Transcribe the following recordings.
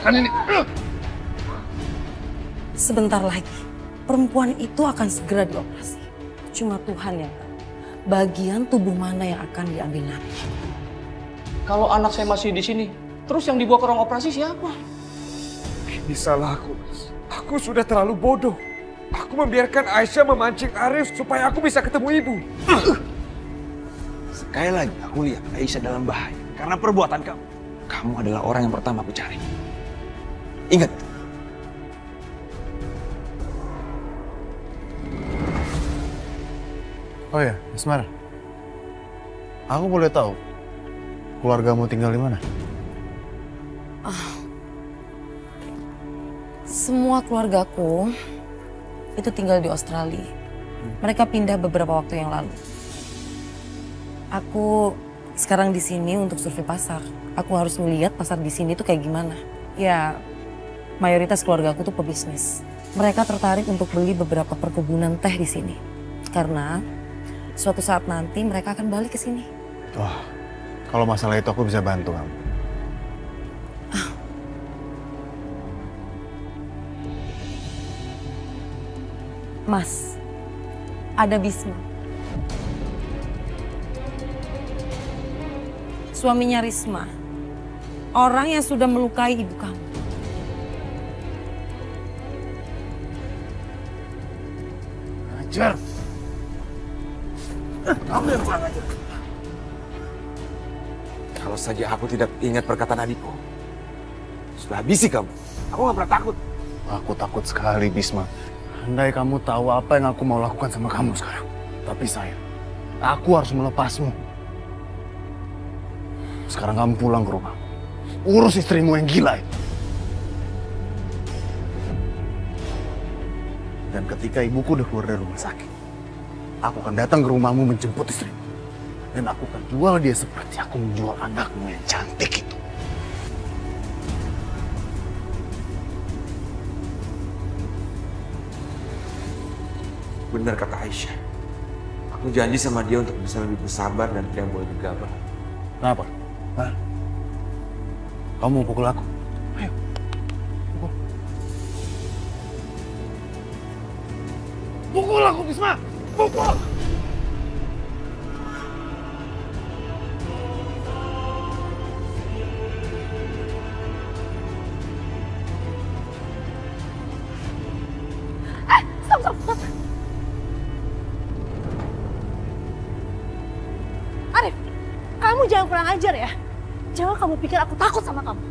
rasakan ini. Sebentar lagi, perempuan itu akan segera dioperasi. Cuma Tuhan yang tahu bagian tubuh mana yang akan diambil nanti. Kalau anak saya masih di sini, terus yang dibawa ke ruang operasi siapa? Ini salah aku, Mas. Aku sudah terlalu bodoh. Aku membiarkan Aisyah memancing Arif supaya aku bisa ketemu ibu. Sekali lagi aku lihat Aisyah dalam bahaya karena perbuatan kamu. Kamu adalah orang yang pertama aku cari. Ingat. Oh ya, Ismar. Aku boleh tahu keluargamu tinggal di mana? Semua keluargaku itu tinggal di Australia. Mereka pindah beberapa waktu yang lalu. Aku sekarang di sini untuk survei pasar. Aku harus melihat pasar di sini tuh kayak gimana. Ya, mayoritas keluargaku tuh pebisnis. Mereka tertarik untuk beli beberapa perkebunan teh di sini. Karena suatu saat nanti mereka akan balik ke sini. Wah, kalau masalah itu aku bisa bantu kamu. Mas, ada Bisma. Suaminya Risma. Orang yang sudah melukai ibu kamu. Ajar. Kamu yang kurang ajar. Kalau saja aku tidak ingat perkataan adikku. Sudah habisi kamu. Aku nggak pernah takut. Aku takut sekali, Bisma. Andai kamu tahu apa yang aku mau lakukan sama kamu sekarang. Tapi sayang, aku harus melepasmu. Sekarang kamu pulang ke rumah. Urus istrimu yang gila itu. Dan ketika ibuku udah keluar dari rumah sakit, aku akan datang ke rumahmu menjemput istrimu. Dan aku akan jual dia seperti aku menjual anakmu yang cantik itu. Benar kata Aisyah. Aku janji sama dia untuk bisa lebih bersabar dan tidak boleh gegabah. Kenapa? Hah? Kamu mau pukul aku? Ayo. Pukul. Pukul aku, Bisma! Pukul! Stop. Arif, kamu jangan kurang ajar ya. Jangan kamu pikir aku takut sama kamu.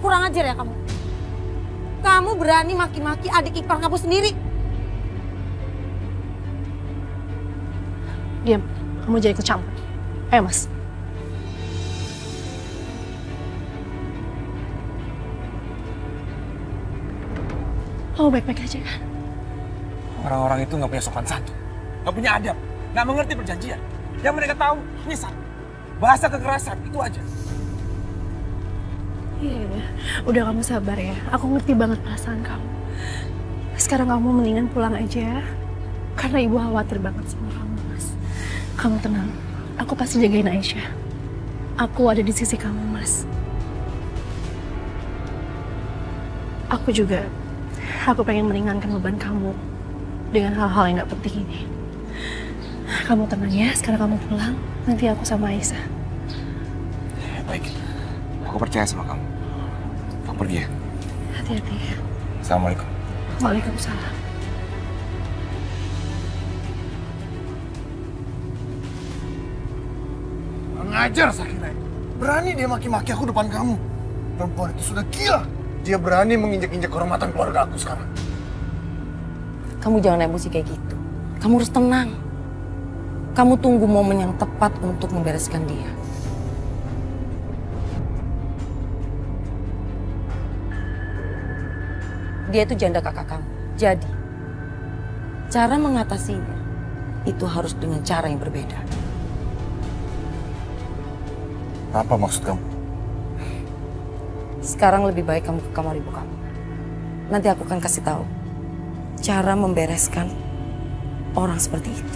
Kurang ajar ya kamu. Kamu berani maki-maki adik ipar kamu sendiri. Diam, kamu jangan ikut campur. Ayo, Mas. Kamu baik-baik aja kan? Orang-orang itu nggak punya sopan santun, nggak punya adab, nggak mengerti perjanjian. Yang mereka tahu, misal bahasa kekerasan itu aja. Iya, udah kamu sabar ya. Aku ngerti banget perasaan kamu. Sekarang kamu mendingan pulang aja ya. Karena ibu khawatir banget sama kamu, Mas. Kamu tenang, aku pasti jagain Aisyah. Aku ada di sisi kamu, Mas. Aku juga, aku pengen meringankan beban kamu dengan hal-hal yang gak penting ini. Kamu tenang ya, sekarang kamu pulang, nanti aku sama Aisyah. Baik, aku percaya sama kamu. Kamu pergi ya. Hati-hati ya. Assalamualaikum. Waalaikumsalam. Ngajar Sakina itu. Berani dia maki-maki aku depan kamu. Perempuan itu sudah gila. Dia berani menginjak-injak kehormatan keluarga aku sekarang. Kamu jangan emosi kayak gitu. Kamu harus tenang. Kamu tunggu momen yang tepat untuk membereskan dia. Dia itu janda kakak kamu. Jadi, cara mengatasinya itu harus dengan cara yang berbeda. Apa maksud kamu? Sekarang lebih baik kamu ke kamar ibu kamu. Nanti aku akan kasih tahu cara membereskan orang seperti itu.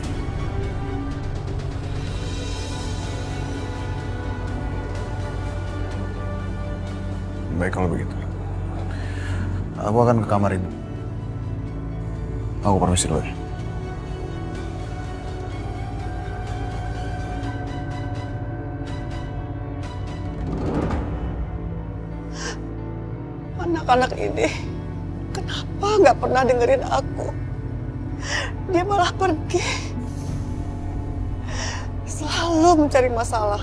Baik kalau begitu. Aku akan ke kamar ibu. Aku permisi dulu ya. Anak-anak ini kenapa nggak pernah dengerin aku? Dia malah pergi. Selalu mencari masalah.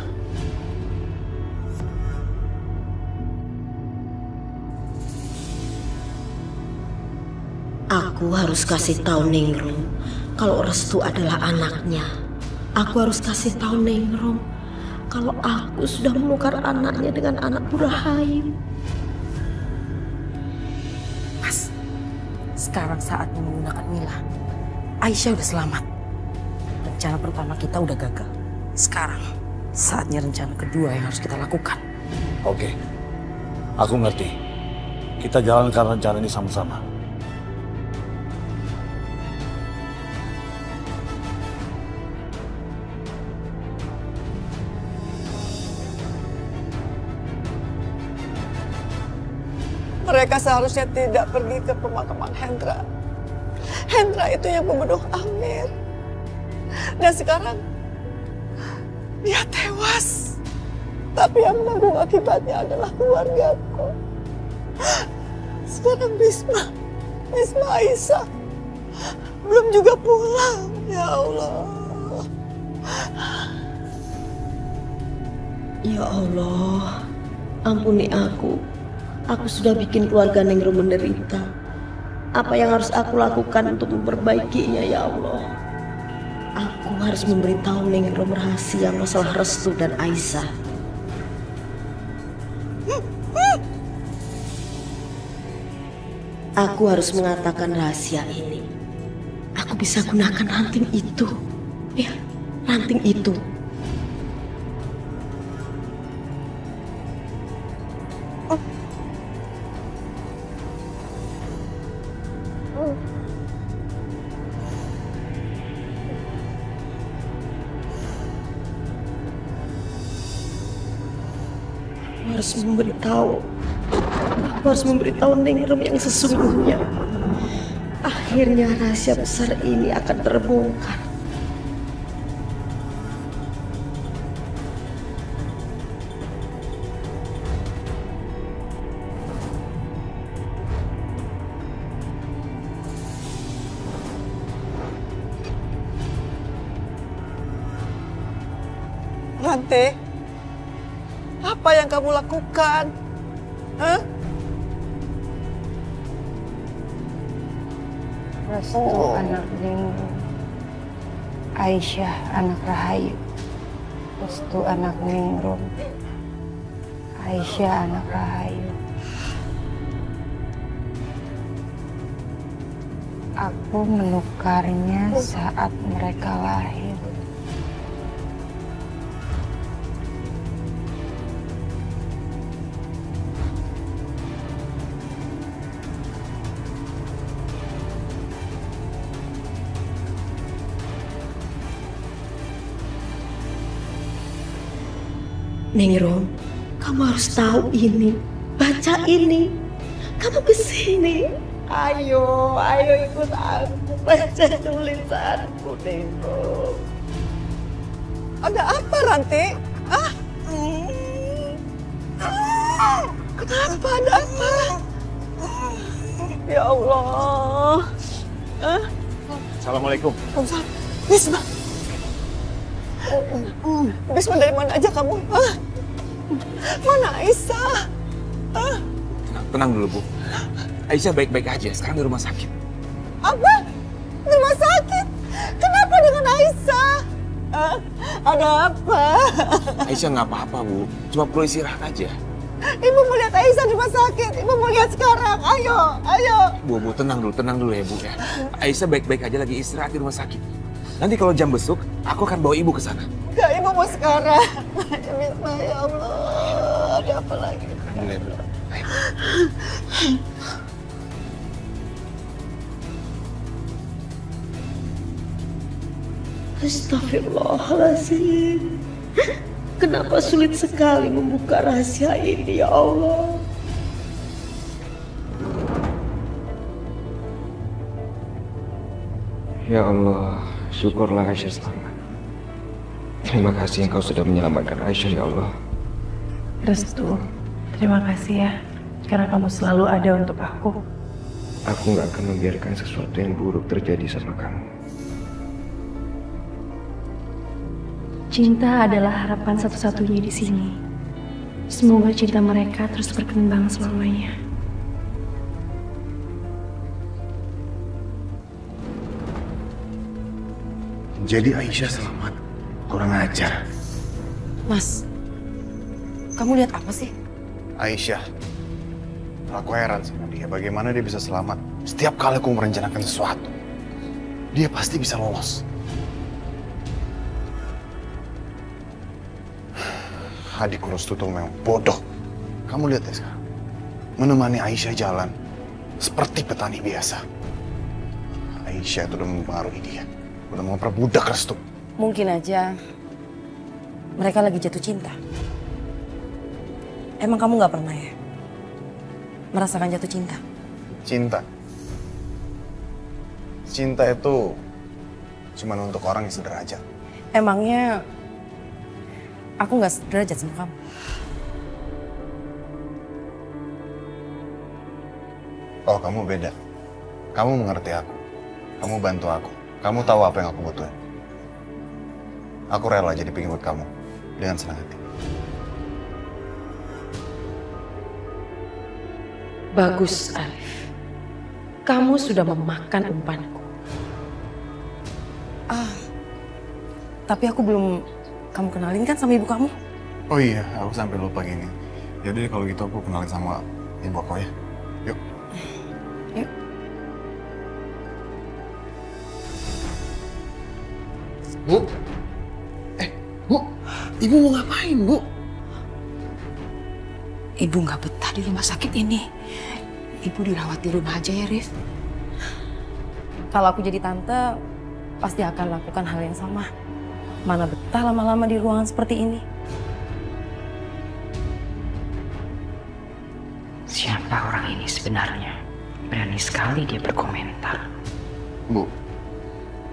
Aku harus kasih tahu Ningrum kalau Restu adalah anaknya. Aku harus kasih tahu Ningrum kalau aku sudah menukar anaknya dengan anak Rahayu. Mas, sekarang saatnya menggunakan Mila. Aisyah udah selamat. Rencana pertama kita udah gagal. Sekarang saatnya rencana kedua yang harus kita lakukan. Oke, aku ngerti. Kita jalankan rencana ini sama-sama. Mereka seharusnya tidak pergi ke pemakaman Hendra. Hendra itu yang membunuh Amir. Dan sekarang dia tewas. Tapi yang menanggung akibatnya adalah keluargaku. Sekarang Bisma Aisyah belum juga pulang. Ya Allah. Ya Allah, ampuni aku. Aku sudah bikin keluarga Ningrum menderita. Apa yang harus aku lakukan untuk memperbaikinya, ya Allah? Aku harus memberitahu Ningrum rahasia masalah Restu dan Aisyah. Aku harus mengatakan rahasia ini. Aku bisa gunakan ranting itu. Ya, ranting itu. Aku harus memberitahu Ningrum yang sesungguhnya. Akhirnya rahasia besar ini akan terbongkar. Ranti, apa yang kamu lakukan? Hah? Restu anak Ningrum, Aisyah anak Rahayu. Restu anak Ningrum, Aisyah anak Rahayu. Aku menukarnya saat mereka lahir. Ningrum, kamu harus tahu ini. Baca ini. Kamu kesini. Ayo ikut aku. Baca tulisanku, Ningrum. Ada apa, Ranti? Hah? Kenapa? Ada apa? Ya Allah. Hah? Assalamualaikum. Bisma. Bisma, dari mana aja kamu? Hah? Mana Aisyah? Hah? Tenang dulu, Bu. Aisyah baik-baik aja, sekarang di rumah sakit. Apa? Di rumah sakit? Kenapa dengan Aisyah? Hah? Ada apa? Aisyah nggak apa-apa, Bu. Cuma perlu istirahat aja. Ibu mau lihat Aisyah di rumah sakit. Ibu mau lihat sekarang. Ayo. Bu, tenang dulu ya, Bu ya. Aisyah baik-baik aja lagi istirahat di rumah sakit. Nanti kalau jam besuk, aku akan bawa ibu ke sana. Enggak, ibu mau sekarang. Bisma, ya Allah. Ada apa lagi? Boleh, Bu. Ayo. Astagfirullahaladzim. Kenapa sulit sekali membuka rahasia ini, ya Allah? Ya Allah, syukurlah Aisyah selamat. Terima kasih Engkau sudah menyelamatkan Aisyah, ya Allah. Restu, terima kasih ya. Karena kamu selalu ada untuk aku. Aku nggak akan membiarkan sesuatu yang buruk terjadi sama kamu. Cinta adalah harapan satu-satunya di sini. Semoga cinta mereka terus berkembang selamanya. Jadi Aisyah selamat. Kurang ajar. Mas, kamu lihat apa sih? Aisyah. Aku heran sama dia. Bagaimana dia bisa selamat? Setiap kali aku merencanakan sesuatu, dia pasti bisa lolos. Adikku Restu tuh memang bodoh. Kamu lihat ya sekarang. Menemani Aisyah jalan seperti petani biasa. Aisyah itu udah mempengaruhi dia. Udah memperbudak Restu. Mungkin aja mereka lagi jatuh cinta. Emang kamu nggak pernah ya merasakan jatuh cinta? Cinta. Cinta itu cuma untuk orang yang sederajat. Emangnya aku nggak sederajat sama kamu? Oh, kamu beda. Kamu mengerti aku. Kamu bantu aku. Kamu tahu apa yang aku butuhin. Aku rela jadi pengikut kamu dengan senang hati. Bagus, Arif. Kamu sudah memakan umpanku. Tapi aku belum kamu kenalin kan sama ibu kamu? Oh iya, aku sampai lupa gini. Yaudah kalau gitu aku kenalin sama ibu aku ya. Yuk. Yuk. Bu. Bu. Ibu mau ngapain, Bu? Ibu nggak betah di rumah sakit ini. Ibu dirawat di rumah aja ya, Rif. Kalau aku jadi tante, pasti akan lakukan hal yang sama. Mana betah lama-lama di ruangan seperti ini. Siapa orang ini sebenarnya? Berani sekali dia berkomentar. Bu,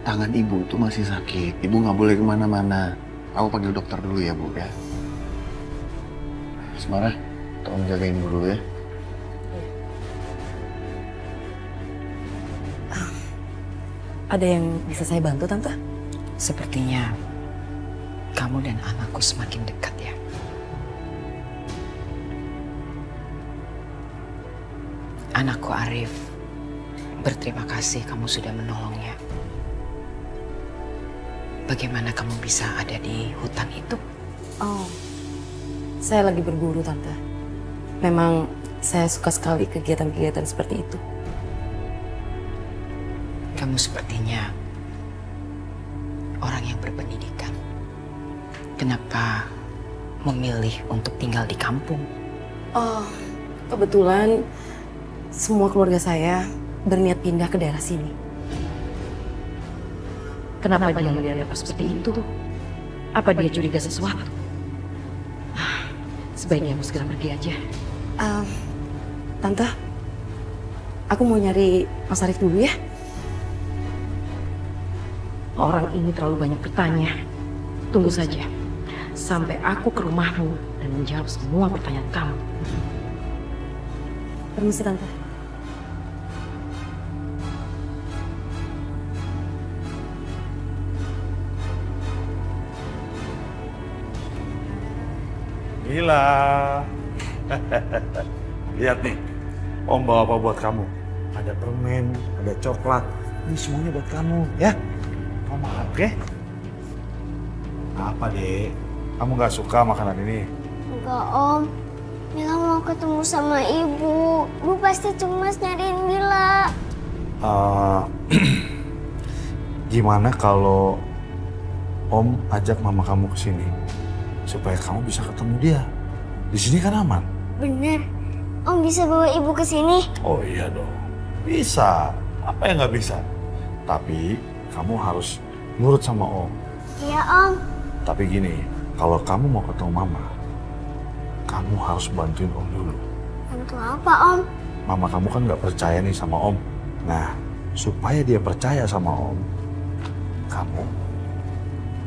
tangan ibu tuh masih sakit. Ibu nggak boleh kemana-mana. Aku panggil dokter dulu ya, Bu ya. Semara, tolong jagain dulu ya. Ada yang bisa saya bantu, Tante? Sepertinya kamu dan anakku semakin dekat ya. Anakku Arif, berterima kasih kamu sudah menolongnya. Bagaimana kamu bisa ada di hutan itu? Oh, saya lagi berburu, Tante. Memang saya suka sekali kegiatan-kegiatan seperti itu. Kamu sepertinya orang yang berpendidikan. Kenapa memilih untuk tinggal di kampung? Oh, kebetulan semua keluarga saya berniat pindah ke daerah sini. Kenapa dia melihat apa seperti itu? Apa dia curiga sesuatu? Sebaiknya aku segera pergi aja. Tante, aku mau nyari Mas Arif dulu ya. Orang ini terlalu banyak bertanya. Tunggu saja sampai aku ke rumahmu dan menjawab semua pertanyaan kamu. Permisi, Tante. Gila. Lihat nih, Om bawa apa buat kamu. Ada permen, ada coklat. Ini semuanya buat kamu, ya. Kamu makan, oke? Apa, Dek? Kamu nggak suka makanan ini? Enggak, Om. Mila mau ketemu sama Ibu. Ibu pasti cemas nyariin Mila. Gimana kalau Om ajak mama kamu ke sini? Supaya kamu bisa ketemu dia. Di sini kan aman. Bener. Om bisa bawa Ibu ke sini? Oh iya dong. Bisa. Apa yang nggak bisa? Tapi kamu harus nurut sama Om. Iya, Om. Tapi gini, kalau kamu mau ketemu Mama, kamu harus bantuin Om dulu. Bantu apa, Om? Mama kamu kan nggak percaya nih sama Om. Nah, supaya dia percaya sama Om, Kamu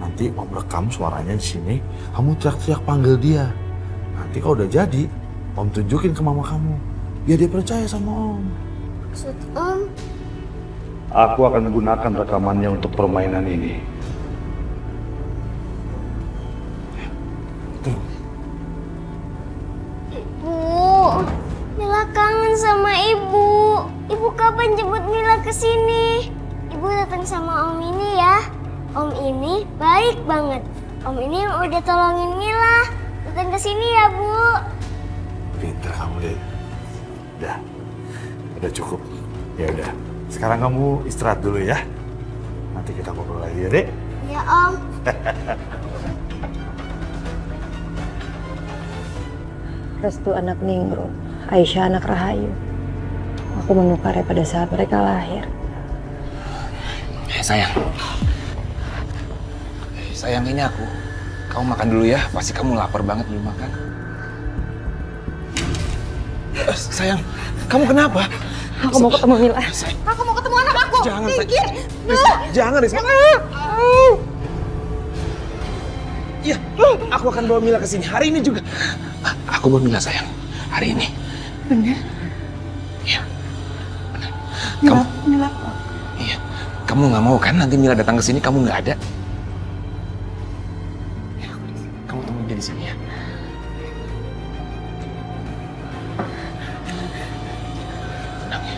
nanti Om rekam suaranya di sini, kamu teriak-teriak panggil dia. Nanti kalau udah jadi, Om tunjukin ke mama kamu, biar dia percaya sama Om. Maksud Om? Aku akan gunakan rekamannya untuk permainan ini. Ibu, Mila kangen sama Ibu. Ibu kapan jemput Mila ke sini? Ibu datang sama Om ini ya. Om ini baik banget. Om ini udah tolongin Mila. Datang ke sini ya, Bu. Pintar kamu deh. Udah cukup. Ya udah. Sekarang kamu istirahat dulu ya. Nanti kita ngobrol lagi ya, Dek. Ya, Om. Restu anak Ningrum, Aisyah anak Rahayu. Aku menukarnya pada saat mereka lahir. Sayang. Sayang, ini aku. Kamu makan dulu ya, pasti kamu lapar banget belum makan. Sayang, kamu kenapa? Aku mau ketemu Mila. Aku mau ketemu anak aku. Jangan, Minggir. Risma, jangan, Risma. Iya, aku akan bawa Mila ke sini hari ini juga. Aku bawa Mila, sayang. Hari ini. Bener? Iya. Bener. Mila. Iya. Kamu nggak mau kan nanti Mila datang ke sini kamu nggak ada? Ya, kamu temuin dia di sini ya. Tenang ya.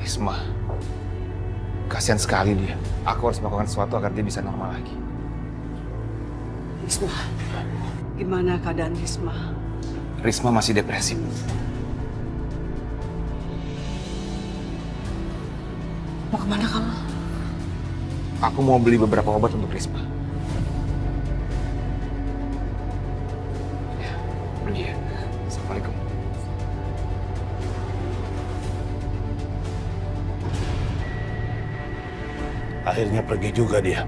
Risma, kasihan sekali dia. Aku harus melakukan sesuatu agar dia bisa normal lagi. Risma, gimana keadaan Risma? Risma masih depresi. Mau kemana kamu? Aku mau beli beberapa obat untuk Risma. Ya, beli ya. Assalamualaikum. Akhirnya pergi juga dia.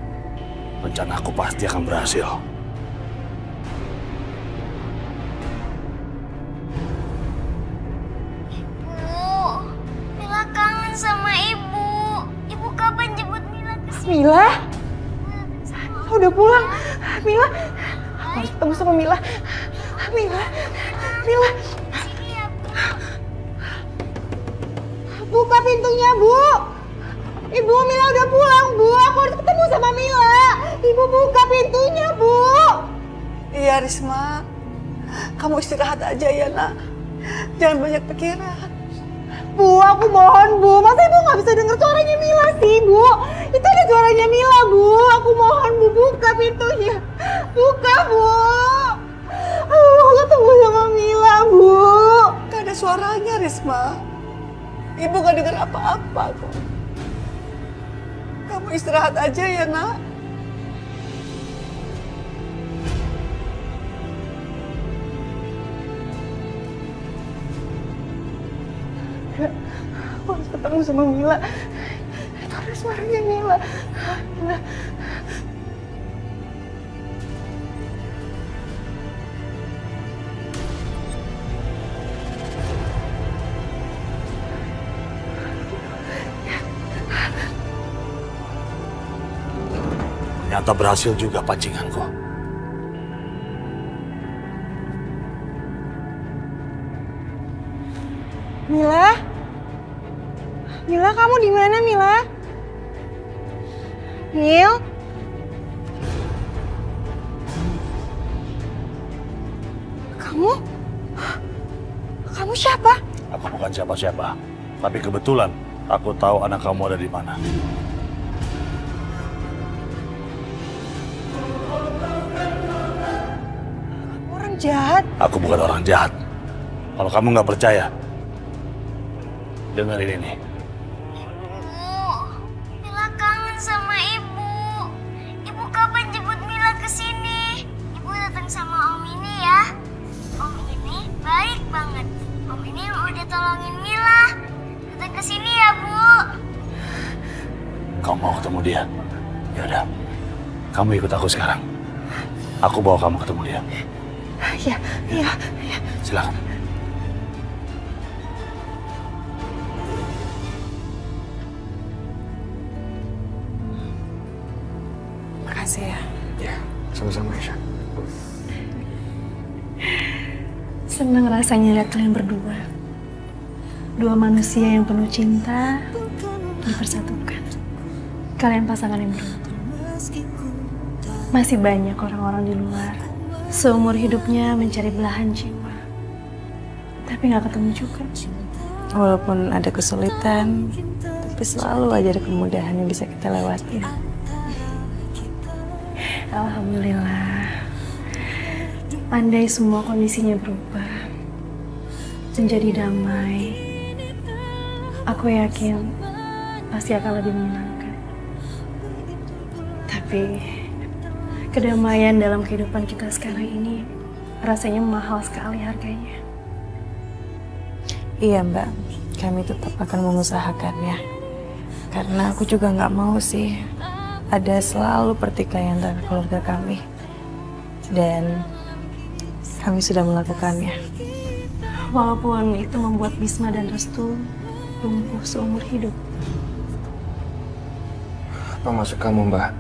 Rencana aku pasti akan berhasil. Ibu, Mila kangen sama Ibu. Ibu kapan jemput Mila ke sini? Mila? Udah pulang. Mila, aku harus ketemu sama Mila. Mila. Buka pintunya, Bu. Ibu, Mila udah pulang, Bu. Aku harus ketemu sama Mila. Ibu buka pintunya, Bu. Iya, Risma. Kamu istirahat aja ya, Nak. Jangan banyak pikiran. Bu, aku mohon, Bu. Masa Ibu nggak bisa dengar suaranya Mila sih, Bu? Itu ada suaranya Mila, Bu. Aku mohon, Bu. Buka pintunya. Buka, Bu. Aku ketemu sama Mila, Bu. Gak ada suaranya, Risma. Ibu gak dengar apa-apa kok. Kamu istirahat aja ya, Nak. Aku harus ketemu sama Mila. Itu ada suaranya Mila. Mila. Ternyata berhasil juga pancinganku. Mila? Mila, kamu di mana, Mila? Mil? Kamu siapa? Aku bukan siapa-siapa. Tapi kebetulan aku tahu anak kamu ada di mana. Orang jahat? Aku bukan orang jahat. Kalau kamu nggak percaya, dengerin ini. Mila kangen sama Ibu. Ibu kapan jemput Mila ke sini? Ibu datang sama Om ini ya. Om ini baik banget. Om ini udah tolongin Mila. Datang ke sini ya, Bu. Kamu mau ketemu dia? Ya udah, kamu ikut aku sekarang. Aku bawa kamu ketemu dia. Iya, iya. Silakan. Makasih ya. Ya, sama-sama Aisyah. Senang rasanya lihat kalian berdua. Dua manusia yang penuh cinta dipersatukan. Kalian pasangan yang beruntung. Masih banyak orang-orang di luar seumur hidupnya mencari belahan jiwa, tapi nggak ketemu juga. Walaupun ada kesulitan, tapi selalu aja ada kemudahan yang bisa kita lewatin. Alhamdulillah. Andai semua kondisinya berubah menjadi damai, aku yakin pasti akan lebih menyenangkan. Tapi kedamaian dalam kehidupan kita sekarang ini rasanya mahal sekali harganya. Iya Mbak, kami tetap akan mengusahakannya. Karena aku juga nggak mau sih ada selalu pertikaian antara keluarga kami. Dan kami sudah melakukannya. Walaupun itu membuat Bisma dan Restu lumpuh seumur hidup. Apa maksud kamu, Mbak?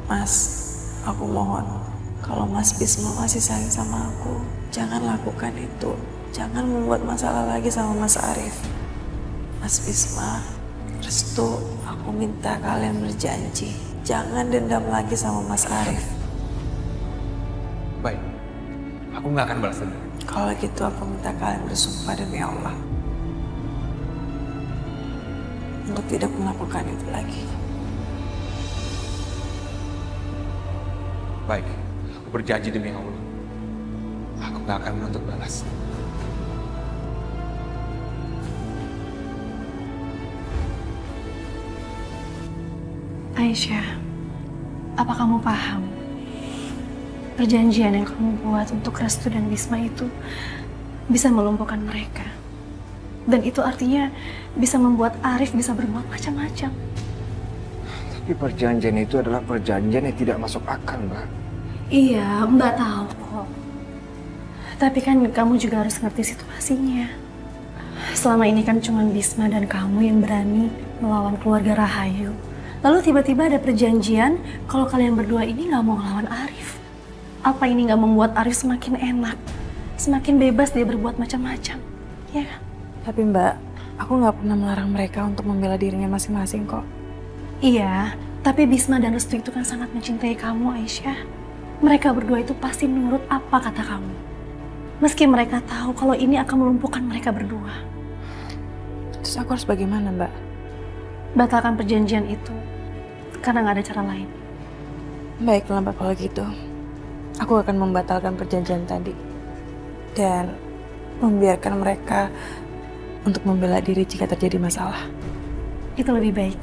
Mas, aku mohon kalau Mas Bisma masih sayang sama aku, jangan lakukan itu. Jangan membuat masalah lagi sama Mas Arif. Mas Bisma, Restu, aku minta kalian berjanji. Jangan dendam lagi sama Mas Arif. Baik, aku nggak akan balas dendam. Kalau gitu aku minta kalian bersumpah demi Allah untuk tidak melakukan itu lagi. Baik, aku berjanji demi Allah. Aku nggak akan menuntut balas. Aisyah, apa kamu paham? Perjanjian yang kamu buat untuk Restu dan Bisma itu bisa melumpuhkan mereka. Dan itu artinya bisa membuat Arif bisa berbuat macam-macam. Tapi perjanjian itu adalah perjanjian yang tidak masuk akal, Mbak. Iya, Mbak tahu kok. Tapi kan kamu juga harus ngerti situasinya. Selama ini kan cuma Bisma dan kamu yang berani melawan keluarga Rahayu. Lalu tiba-tiba ada perjanjian kalau kalian berdua ini nggak mau ngelawan Arif. Apa ini nggak membuat Arif semakin enak? Semakin bebas dia berbuat macam-macam, ya kan? Tapi Mbak, aku nggak pernah melarang mereka untuk membela dirinya masing-masing kok. Iya, tapi Bisma dan Restu itu kan sangat mencintai kamu, Aisyah. Mereka berdua itu pasti nurut apa kata kamu. Meski mereka tahu kalau ini akan melumpuhkan mereka berdua. Terus aku harus bagaimana, Mbak? Batalkan perjanjian itu, karena nggak ada cara lain. Baiklah Mbak, kalau gitu. Aku akan membatalkan perjanjian tadi. Dan membiarkan mereka untuk membela diri jika terjadi masalah. Itu lebih baik.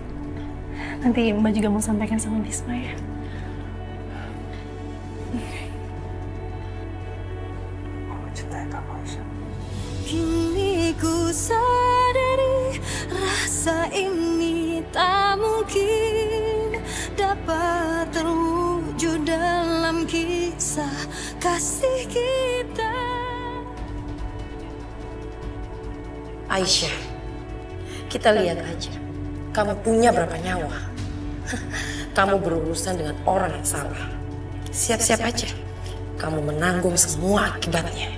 Nanti Mbak juga mau sampaikan sama Bisma ya. Kini ku sadari rasa ini tak mungkin dapat terwujud dalam kisah kasih kita. Aisyah, kita lihat aja. Kamu punya berapa nyawa? Kamu berurusan dengan orang yang salah. Siap-siap aja. Kamu menanggung semua akibatnya.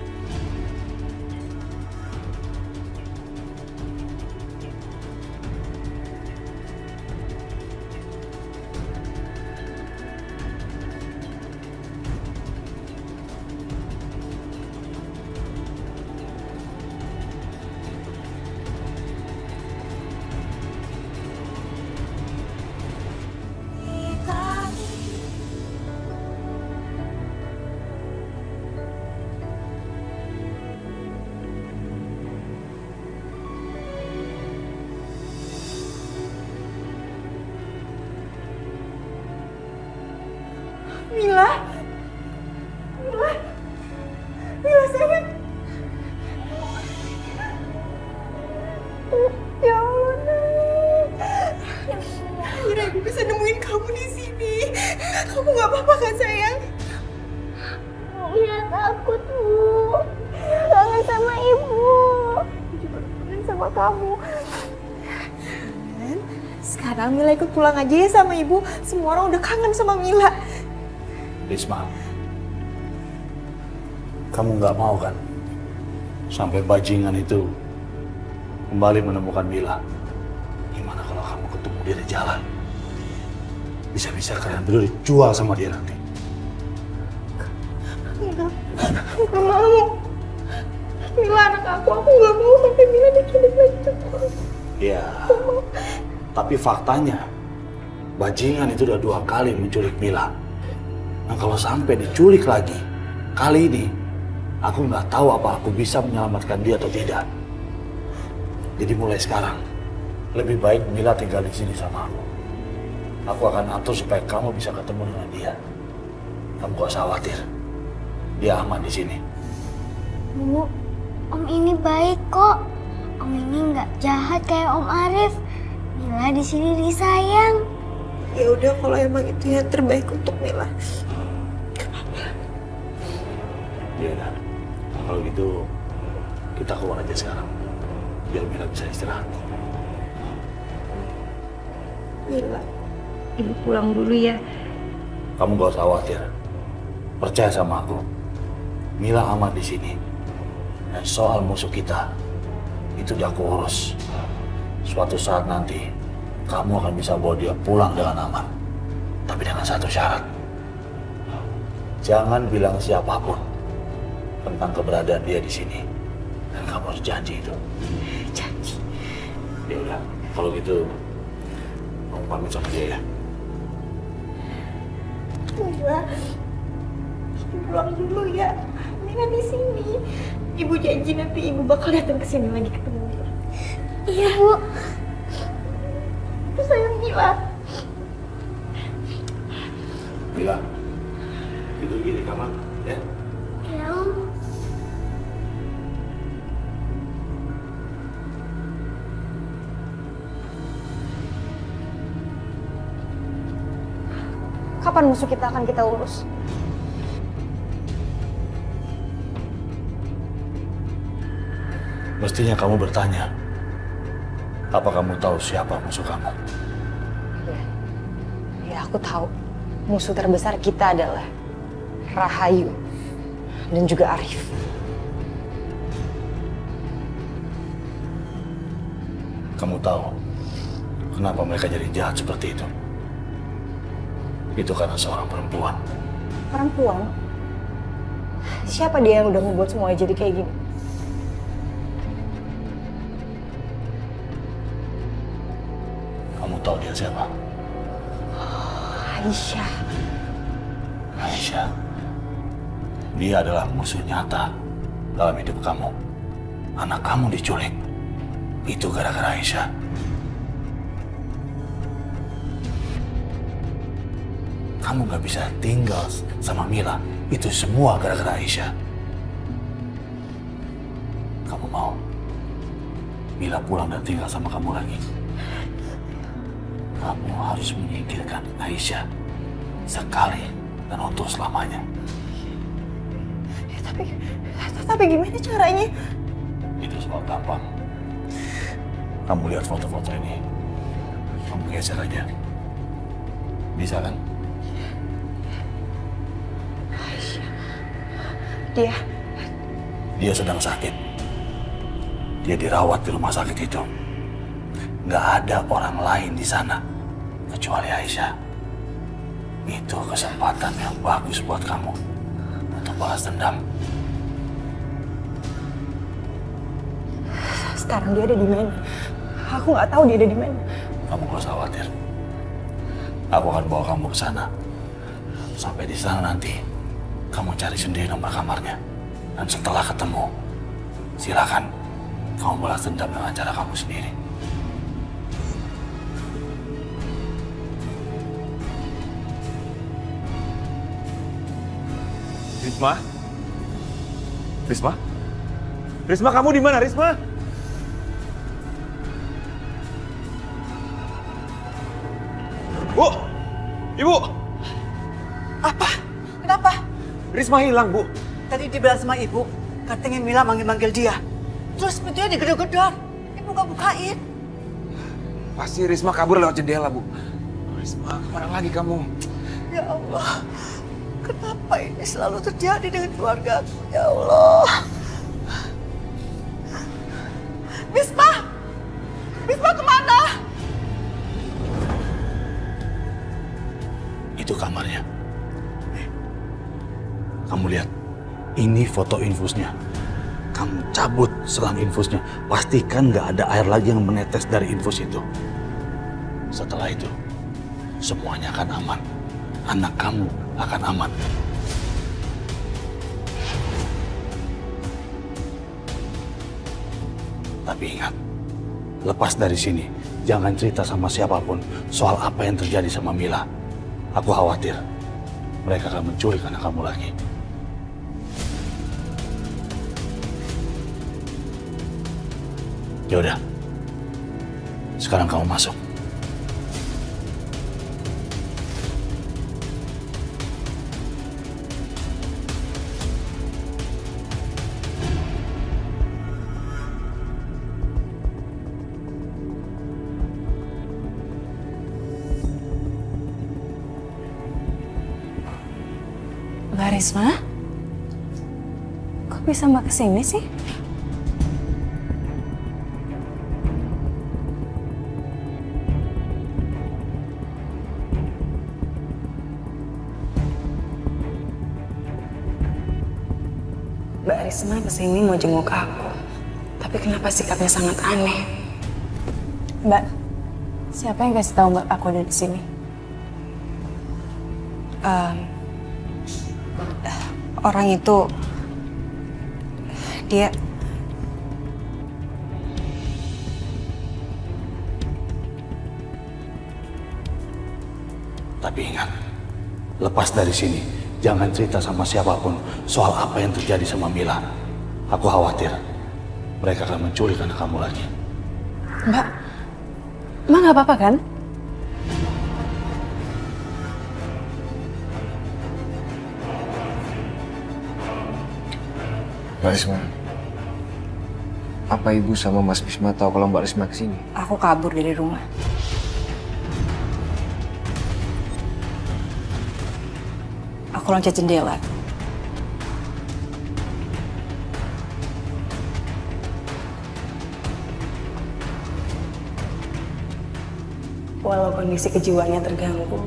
Mila, sayang. Ya Allah, kamu di sini. Kamu nggak apa-apa kan sayang? Mila takut, Bu. Kangen sama Ibu. Juga kangen sama kamu. Dan sekarang Mila ikut pulang aja ya sama Ibu. Semua orang udah kangen sama Mila. Risma, kamu nggak mau kan sampai bajingan itu kembali menemukan Mila? Gimana kalau kamu ketemu dia di jalan? Bisa-bisa kalian berdua dijual sama dia nanti. Nggak mau. Mila anak aku nggak mau sampai Mila diculik lagi. Iya, tapi faktanya bajingan itu udah 2 kali menculik Mila. Nah kalau sampai diculik lagi, kali ini aku nggak tahu apa aku bisa menyelamatkan dia atau tidak. Jadi mulai sekarang, lebih baik Mila tinggal di sini sama aku. Aku akan atur supaya kamu bisa ketemu dengan dia. Kamu gak usah khawatir, dia aman di sini. Bu, Om ini baik kok. Om ini nggak jahat kayak Om Arif. Mila di sini disayang. Ya udah kalau emang itu yang terbaik untuk Mila. Ya udah, kalau gitu kita keluar aja sekarang, biar Mila bisa istirahat. Mila, Ibu pulang dulu ya. Kamu gak usah khawatir, percaya sama aku. Mila aman di sini. Dan soal musuh kita, itu udah aku urus. Suatu saat nanti, kamu akan bisa bawa dia pulang dengan aman. Tapi dengan satu syarat. Jangan bilang siapapun tentang keberadaan dia di sini. Dan kamu harus janji itu. Janji. Ya udah, kalau gitu kamu pamit sama dia ya. Mila, Ibu pulang dulu ya. Mila di sini. Ibu janji nanti Ibu bakal datang ke sini lagi ketemu Mila. Iya, Bu. Aku sayang Mila. Mila, tidur gini kamar ya. Ya, Om. Kapan musuh kita akan kita urus? Mestinya kamu bertanya, apa kamu tahu siapa musuh kamu? Ya, aku tahu. Musuh terbesar kita adalah Rahayu dan juga Arif. Kamu tahu kenapa mereka jadi jahat seperti itu? Itu karena seorang perempuan. Perempuan? Siapa dia yang udah membuat semuanya jadi kayak gini? Kamu tahu dia siapa? Aisyah. Aisyah. Dia adalah musuh nyata dalam hidup kamu. Anak kamu diculik. Itu gara-gara Aisyah. Kamu gak bisa tinggal sama Mila. Itu semua gara-gara Aisyah. Kamu mau Mila pulang dan tinggal sama kamu lagi? Kamu harus menyingkirkan Aisyah sekali dan untuk selamanya. Ya, tapi gimana caranya? Itu soal gampang. Kamu lihat foto-foto ini. Kamu geser aja. Bisa kan? Dia sedang sakit. Dia dirawat di rumah sakit itu. Nggak ada orang lain di sana kecuali Aisyah. Itu kesempatan yang bagus buat kamu untuk balas dendam. Sekarang dia ada di mana? Aku nggak tahu dia ada di mana. Kamu gak usah khawatir. Aku akan bawa kamu ke sana. Sampai di sana nanti, kamu cari sendiri nomor kamarnya. Dan setelah ketemu, silakan kamu balas dendam dengan cara kamu sendiri. Risma? Risma? Risma, kamu di mana, Risma? Bu! Ibu! Apa? Kenapa? Risma hilang, Bu. Tadi dibilang sama ibu, katanya Mila manggil-manggil dia. Terus pintunya digedor-gedor. Ibu gak bukain. Pasti Risma kabur lewat jendela, Bu. Risma, kemana lagi kamu? Ya Allah, kenapa ini selalu terjadi dengan keluarga aku? Ya Allah. Bisma! Bisma kemana? Itu kamarnya. Kamu lihat, ini foto infusnya. Kamu cabut selang infusnya. Pastikan nggak ada air lagi yang menetes dari infus itu. Setelah itu, semuanya akan aman. Anak kamu akan aman. Tapi ingat, lepas dari sini, jangan cerita sama siapapun soal apa yang terjadi sama Mila. Aku khawatir mereka akan menculik anak kamu lagi. Ya udah, sekarang kamu masuk. Mbak Risma? Kok bisa Mbak kesini sih? Mbak Risma kesini mau jenguk aku. Tapi kenapa sikapnya sangat aneh? Mbak, siapa yang kasih tahu Mbak aku ada di sini? Orang itu, dia... Tapi ingat, lepas dari sini, jangan cerita sama siapapun soal apa yang terjadi sama Mila. Aku khawatir mereka akan menculik anak kamu lagi. Mbak nggak apa-apa kan? Mbak Risma, apa Ibu sama Mas Bisma tahu kalau Mbak Risma kesini? Aku kabur dari rumah. Aku loncat jendela. Walau kondisi kejiwaannya terganggu,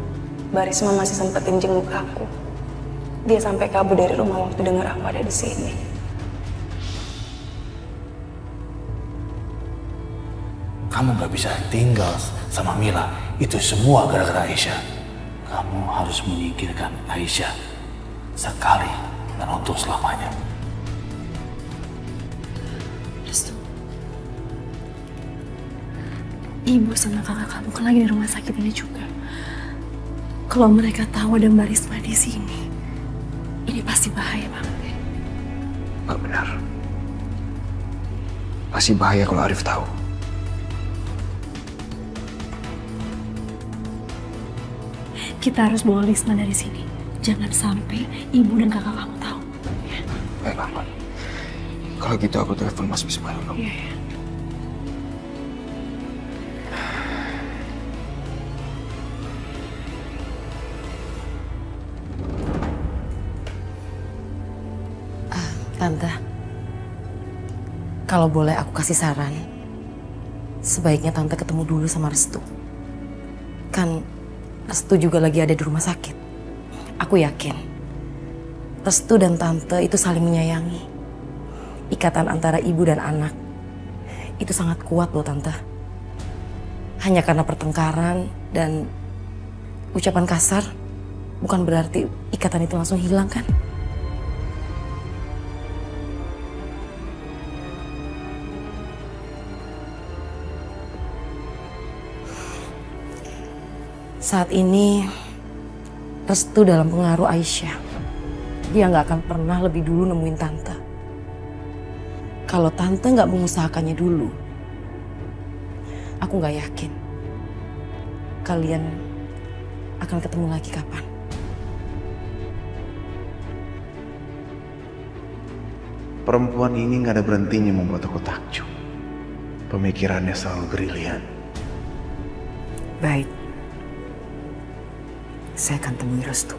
Mbak Risma masih sempetin jenguk aku. Dia sampai kabur dari rumah waktu dengar aku ada di sini. Kamu gak bisa tinggal sama Mila. Itu semua gara-gara Aisyah. Kamu harus menyingkirkan Aisyah sekali dan untuk selamanya. Restu. Ibu sama kakak kamu kan lagi di rumah sakit ini juga. Kalau mereka tahu ada Mbak Risma di sini, ini pasti bahaya banget ya. Mbak benar. Pasti bahaya kalau Arif tahu. Kita harus bawa Risma dari sini. Jangan sampai ibu dan kakak kamu tahu. Ya. Baiklah, Mbak. Kalau gitu aku telepon Mas Bisma dulu. Iya, ya. Tante, kalau boleh aku kasih saran, sebaiknya Tante ketemu dulu sama Restu. Kan Restu juga lagi ada di rumah sakit. Aku yakin Restu dan Tante itu saling menyayangi. Ikatan antara ibu dan anak itu sangat kuat loh Tante. Hanya karena pertengkaran dan ucapan kasar bukan berarti ikatan itu langsung hilang kan? Saat ini, Restu dalam pengaruh Aisyah. Dia nggak akan pernah lebih dulu nemuin Tante. Kalau Tante nggak mengusahakannya dulu, aku nggak yakin kalian akan ketemu lagi kapan. Perempuan ini nggak ada berhentinya membuat aku takjub. Pemikirannya selalu brilian. Baik. Saya akan temui Restu.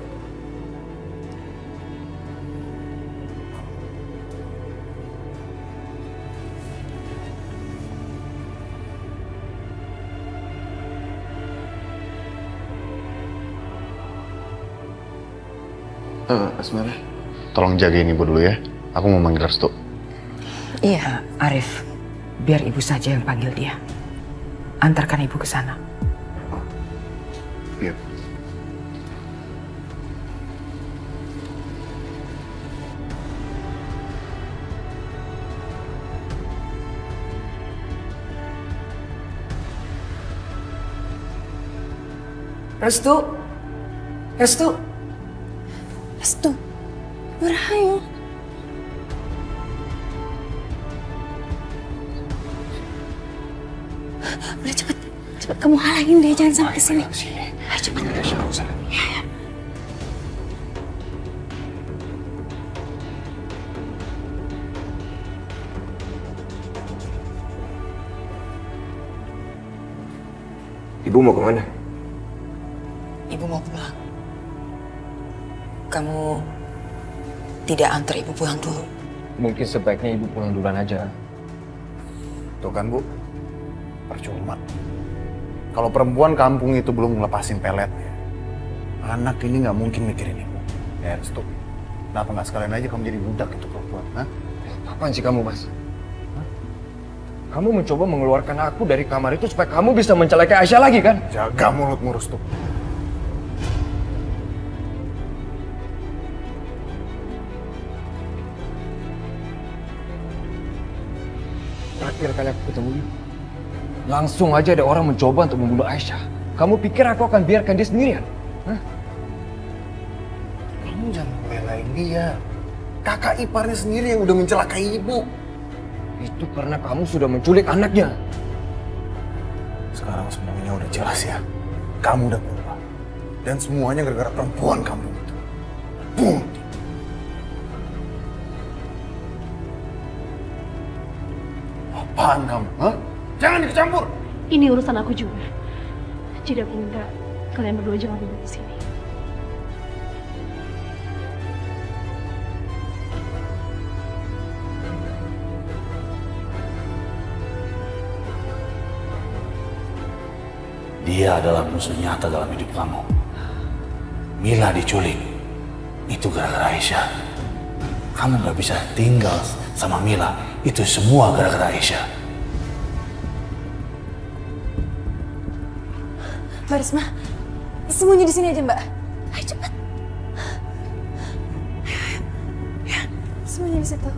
Asmara, tolong jagain ibu dulu ya. Aku mau manggil Restu. Iya, Arif. Biar ibu saja yang panggil dia. Antarkan ibu ke sana. Iya. Restu. Restu. Restu. Rahayu. Udah cepet. Cepet kamu halangin dia, jangan sampai kesini. Ayo cepet. Ya. Ibu mau kemana? Ibu mau pulang. Kamu tidak antar ibu pulang dulu? Mungkin sebaiknya ibu pulang duluan aja. Tuh kan Bu, percuma. Kalau perempuan kampung itu belum ngelepasin peletnya, anak ini nggak mungkin mikirin ibu. Ya Restu, kenapa nggak sekalian aja kamu jadi budak itu perempuan? Hah? Apaan sih kamu, Mas? Hah? Kamu mencoba mengeluarkan aku dari kamar itu supaya kamu bisa mencelakai Aisyah lagi kan? Jaga mulutmu Restu. Terakhir kali aku ketemu dia, langsung aja ada orang mencoba untuk membunuh Aisyah. Kamu pikir aku akan biarkan dia sendirian? Hah? Kamu jangan belain dia. Kakak iparnya sendiri yang udah mencelakai ibu. Itu karena kamu sudah menculik anaknya. Sekarang semuanya udah jelas ya. Kamu udah berubah. Dan semuanya gara-gara perempuan kamu itu. Boom. Apaan kamu? Hah? Jangan ikut campur. Ini urusan aku juga. Jadi aku minta kalian berdua jangan duduk di sini. Dia adalah musuh nyata dalam hidup kamu. Mila diculik. Itu gara-gara Aisyah. Kamu gak bisa tinggal sama Mila. Itu semua gara-gara Aisyah. Mbak Risma, semuanya di sini aja Mbak. Ayo cepat. Ya, semuanya di situ.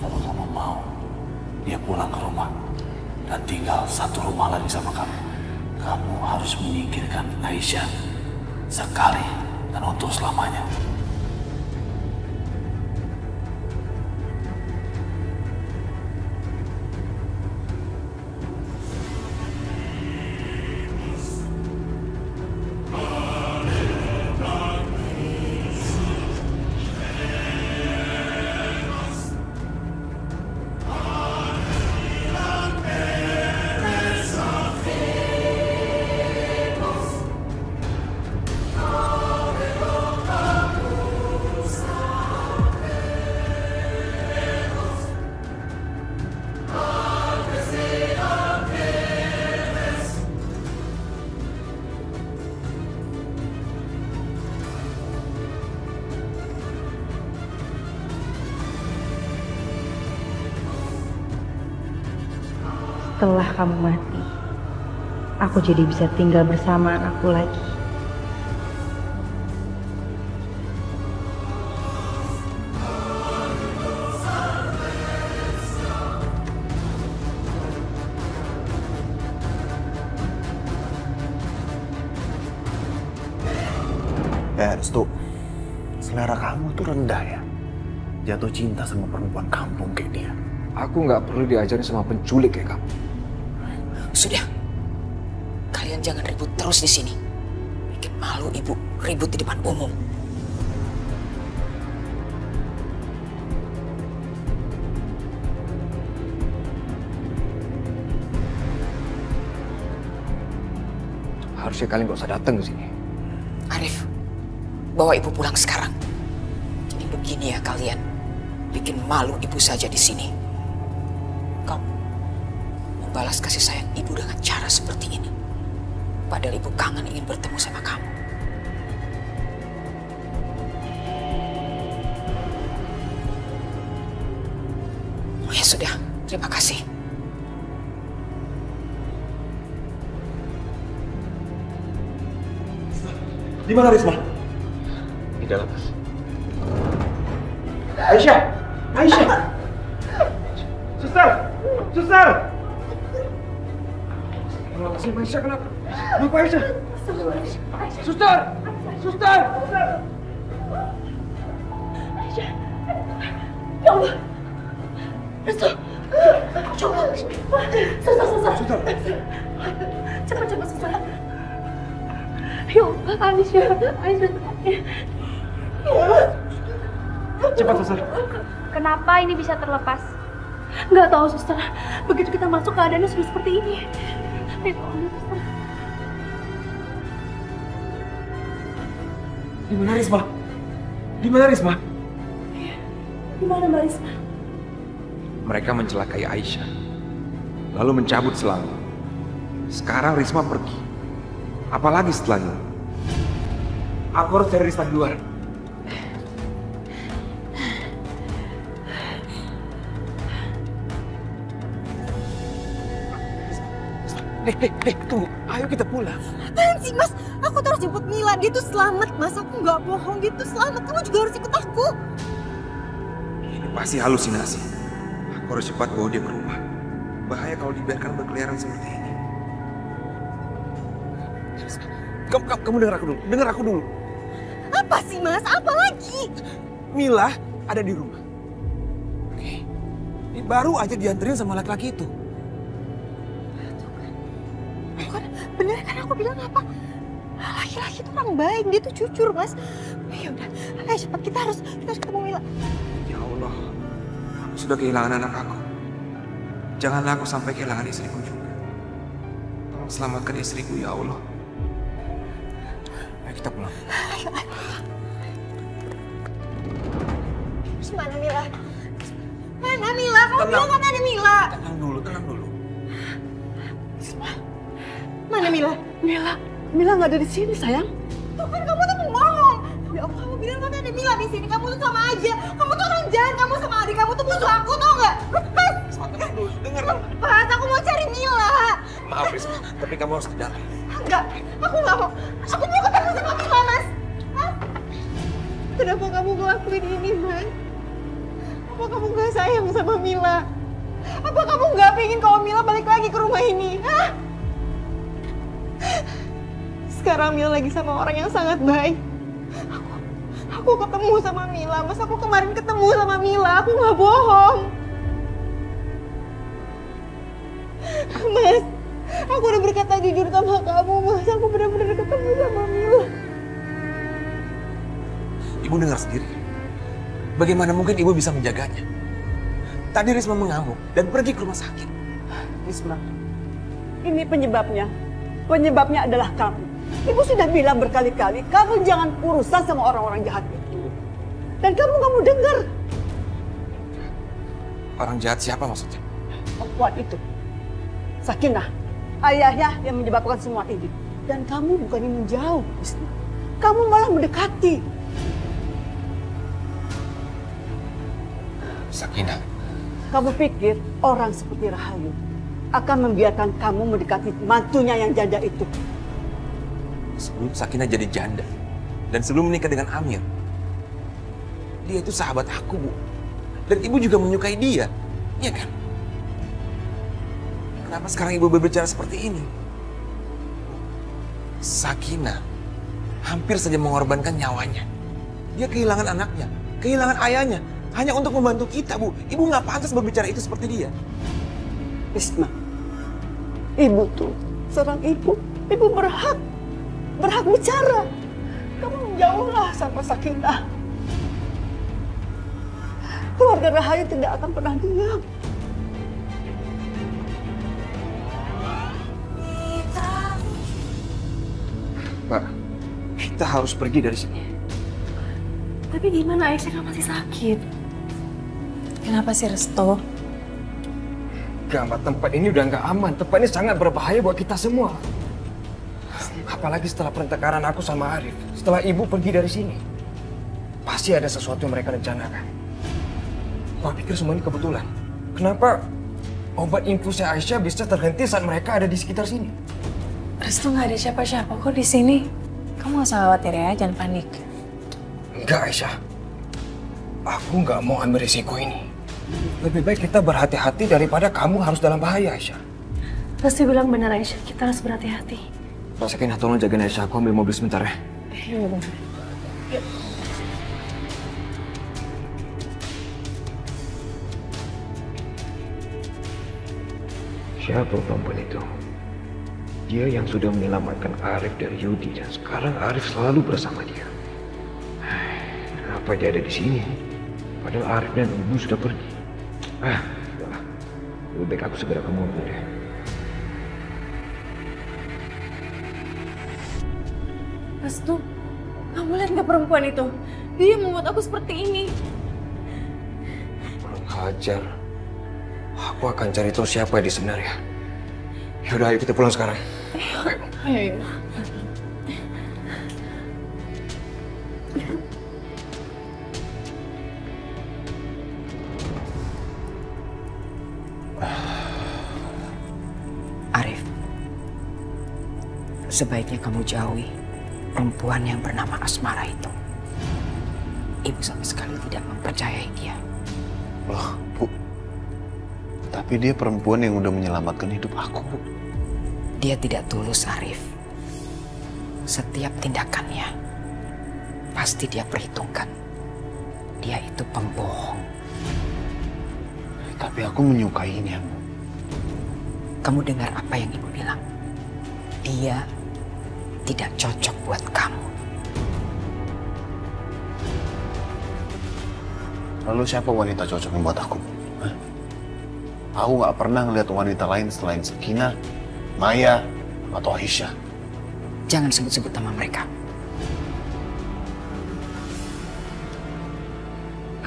Kalau kamu mau, dia pulang ke rumah dan tinggal satu rumah lagi sama kamu. Kamu harus menyingkirkan Aisyah sekali dan untuk selamanya. Setelah kamu mati, aku jadi bisa tinggal bersama anakku lagi. Restu, Selera kamu tuh rendah ya. Jatuh cinta sama perempuan kampung kayak dia. Aku nggak perlu diajarin sama penculik kayak kamu. Sudah. Kalian jangan ribut terus di sini. Bikin malu ibu ribut di depan umum. Harusnya kalian nggak usah datang ke sini. Arif, bawa ibu pulang sekarang. Jadi begini ya kalian. Bikin malu ibu saja di sini. Kamu membalas kasih sayang ibu dengan cara seperti ini. Padahal ibu kangen ingin bertemu sama kamu. Oh ya sudah, terima kasih. Di mana Risma? Di dalam. Aisyah! Aisyah! Suster! Suster! Aisyah kenapa? Kenapa Aisyah? Suster! Suster! Aisyah. Ya Allah. Restu. Coba. Susah. Cepat susah. Ya Allah, Aisyah. Cepat, Suster. Kenapa ini bisa terlepas? Nggak tahu, Suster. Begitu kita masuk keadaannya sudah seperti ini. Ayo, Suster. Di mana Risma? Di mana Risma? Di mana Mbak Risma? Mereka mencelakai Aisyah, lalu mencabut selangnya. Sekarang Risma pergi. Apalagi setelahnya? Aku harus cari Risma di luar. Dek, tunggu. Ayo kita pulang. Apaan sih, Mas? Aku terus jemput Mila. Dia tuh selamat, Mas. Aku nggak bohong. Dia tuh selamat. Kamu juga harus ikut aku. Ini pasti halusinasi. Aku harus cepat bawa dia ke rumah. Bahaya kalau dibiarkan berkeliaran seperti ini. Kamu dengar aku dulu. Apa sih, Mas? Apa lagi? Mila ada di rumah. Oke. Ini baru aja dianterin sama laki-laki itu. Bukan, bener kan aku bilang apa? Laki-laki itu orang baik, dia tuh jujur, Mas. Ya udah, ayo cepat kita harus ketemu Mila. Ya Allah, aku sudah kehilangan anak aku. Janganlah aku sampai kehilangan istriku juga. Tolong selamatkan istriku ya Allah. Ayo kita pulang. Ayo. Mana Mila? Mana Mila? Kamu bilang kan ada Mila. Tenang dulu. Mana Mila? Mila nggak ada di sini, sayang. Tuh kan kamu tuh pembohong. Ya Allah, kamu bilang kan ada Mila di sini. Kamu tuh sama aja. Kamu tuh orang jahat. Kamu sama adik kamu tuh musuh aku, tau nggak? Lepas. Tenang dulu, dengar dulu. Lepas, aku mau cari Mila. Maaf Risma, tapi kamu harus ke dalam. Enggak, aku nggak mau. Aku mau ketemu sama Mila, Mas. Mas, kenapa kamu ngelakuin ini, Mas? Apa kamu nggak sayang sama Mila? Apa kamu nggak pengen kalau Mila balik lagi ke rumah ini? Hah? Sekarang Mila lagi sama orang yang sangat baik. Aku ketemu sama Mila, Mas. Aku kemarin ketemu sama Mila. Aku nggak bohong. Mas, aku udah berkata jujur sama kamu, Mas. Aku benar-benar ketemu sama Mila. Ibu dengar sendiri. Bagaimana mungkin ibu bisa menjaganya? Tadi Risma mengamuk dan pergi ke rumah sakit. Risma, ini penyebabnya. Penyebabnya adalah kamu. Ibu sudah bilang berkali-kali, kamu jangan urusan sama orang-orang jahat itu. Dan kamu nggak mau dengar. Orang jahat siapa maksudnya? Perempuan itu. Sakinah, ayahnya yang menyebabkan semua ini. Dan kamu bukannya menjauh, Risma. Kamu malah mendekati. Sakinah. Kamu pikir orang seperti Rahayu akan membiarkan kamu mendekati mantunya yang janda itu? Sebelum Sakinah jadi janda dan sebelum menikah dengan Amir, dia itu sahabat aku, Bu. Dan ibu juga menyukai dia, iya kan? Kenapa sekarang ibu berbicara seperti ini? Sakinah hampir saja mengorbankan nyawanya Dia kehilangan anaknya, kehilangan ayahnya, hanya untuk membantu kita, Bu. Ibu nggak pantas berbicara itu seperti dia. Risma, ibu tuh seorang ibu. Ibu berhak bicara. Kamu jauhlah sama Sakinah. Keluarga Rahayu tidak akan pernah diam. Mbak, kita harus pergi dari sini. Tapi gimana Aisyah kan masih sakit? Kenapa sih Resto? Gak, Mbak, tempat ini udah nggak aman. Tempat ini sangat berbahaya buat kita semua. Apalagi setelah pertengkaran aku sama Arif. Setelah ibu pergi dari sini. Pasti ada sesuatu yang mereka rencanakan. Mbak pikir semua ini kebetulan. Kenapa obat infusnya Aisyah bisa terhenti saat mereka ada di sekitar sini? Resto nggak ada siapa-siapa kok di sini. Kamu nggak usah khawatir ya, jangan panik. Enggak, Aisyah. Aku nggak mau ambil risiko ini. Lebih baik kita berhati-hati daripada kamu harus dalam bahaya, Aisyah. Pasti bilang benar Aisyah, kita harus berhati-hati. Pak Sakinah, tolong jagain Aisyah. Aku ambil mobil sebentar ya. Iya benar. Siapa perempuan itu? Dia yang sudah menyelamatkan Arif dari Yudi dan sekarang Arif selalu bersama dia. Kenapa dia ada di sini? Padahal Arif dan ibu sudah pergi. Udahlah. Lebih baik aku segera ke mobil deh. Restu, kamu lihat nggak perempuan itu? Dia membuat aku seperti ini. Kurang ajar. Aku akan cari tahu siapa dia sebenarnya. Yaudah, ayo kita pulang sekarang. Ayo. Arif, sebaiknya kamu jauhi perempuan yang bernama Asmara itu. Ibu sama sekali tidak mempercayai dia. Loh, Bu. Tapi dia perempuan yang udah menyelamatkan hidup aku, Bu. Dia tidak tulus, Arif. Setiap tindakannya pasti dia perhitungkan. Dia itu pembohong. Tapi aku menyukainya, Bu. Kamu dengar apa yang ibu bilang? Dia tidak cocok buat kamu. Lalu siapa wanita cocok yang buat aku? Hah? Aku nggak pernah ngeliat wanita lain selain Sakinah, Maya, atau Aisyah. Jangan sebut-sebut nama mereka.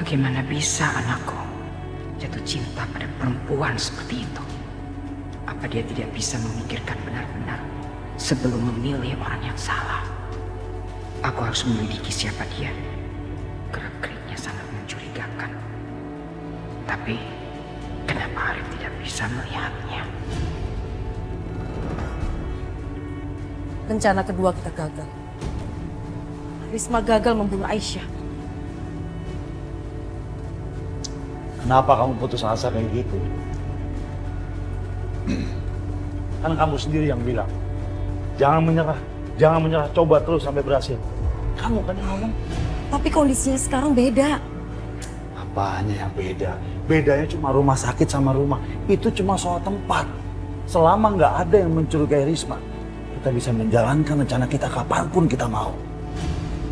Bagaimana bisa anakku jatuh cinta pada perempuan seperti itu? Apa dia tidak bisa memikirkan benar-benar sebelum memilih orang yang salah? Aku harus menyelidiki siapa dia. Gerak-geriknya sangat mencurigakan. Tapi kenapa Arif tidak bisa melihatnya? Rencana kedua kita gagal. Risma gagal membunuh Aisyah. Kenapa kamu putus asa kayak gitu? Kan kamu sendiri yang bilang, jangan menyerah, coba terus sampai berhasil. Kamu kan yang ngomong. Tapi kondisinya sekarang beda. Apanya yang beda? Bedanya cuma rumah sakit sama rumah. Itu cuma soal tempat. Selama nggak ada yang mencurigai Risma, kita bisa menjalankan rencana kita kapanpun kita mau.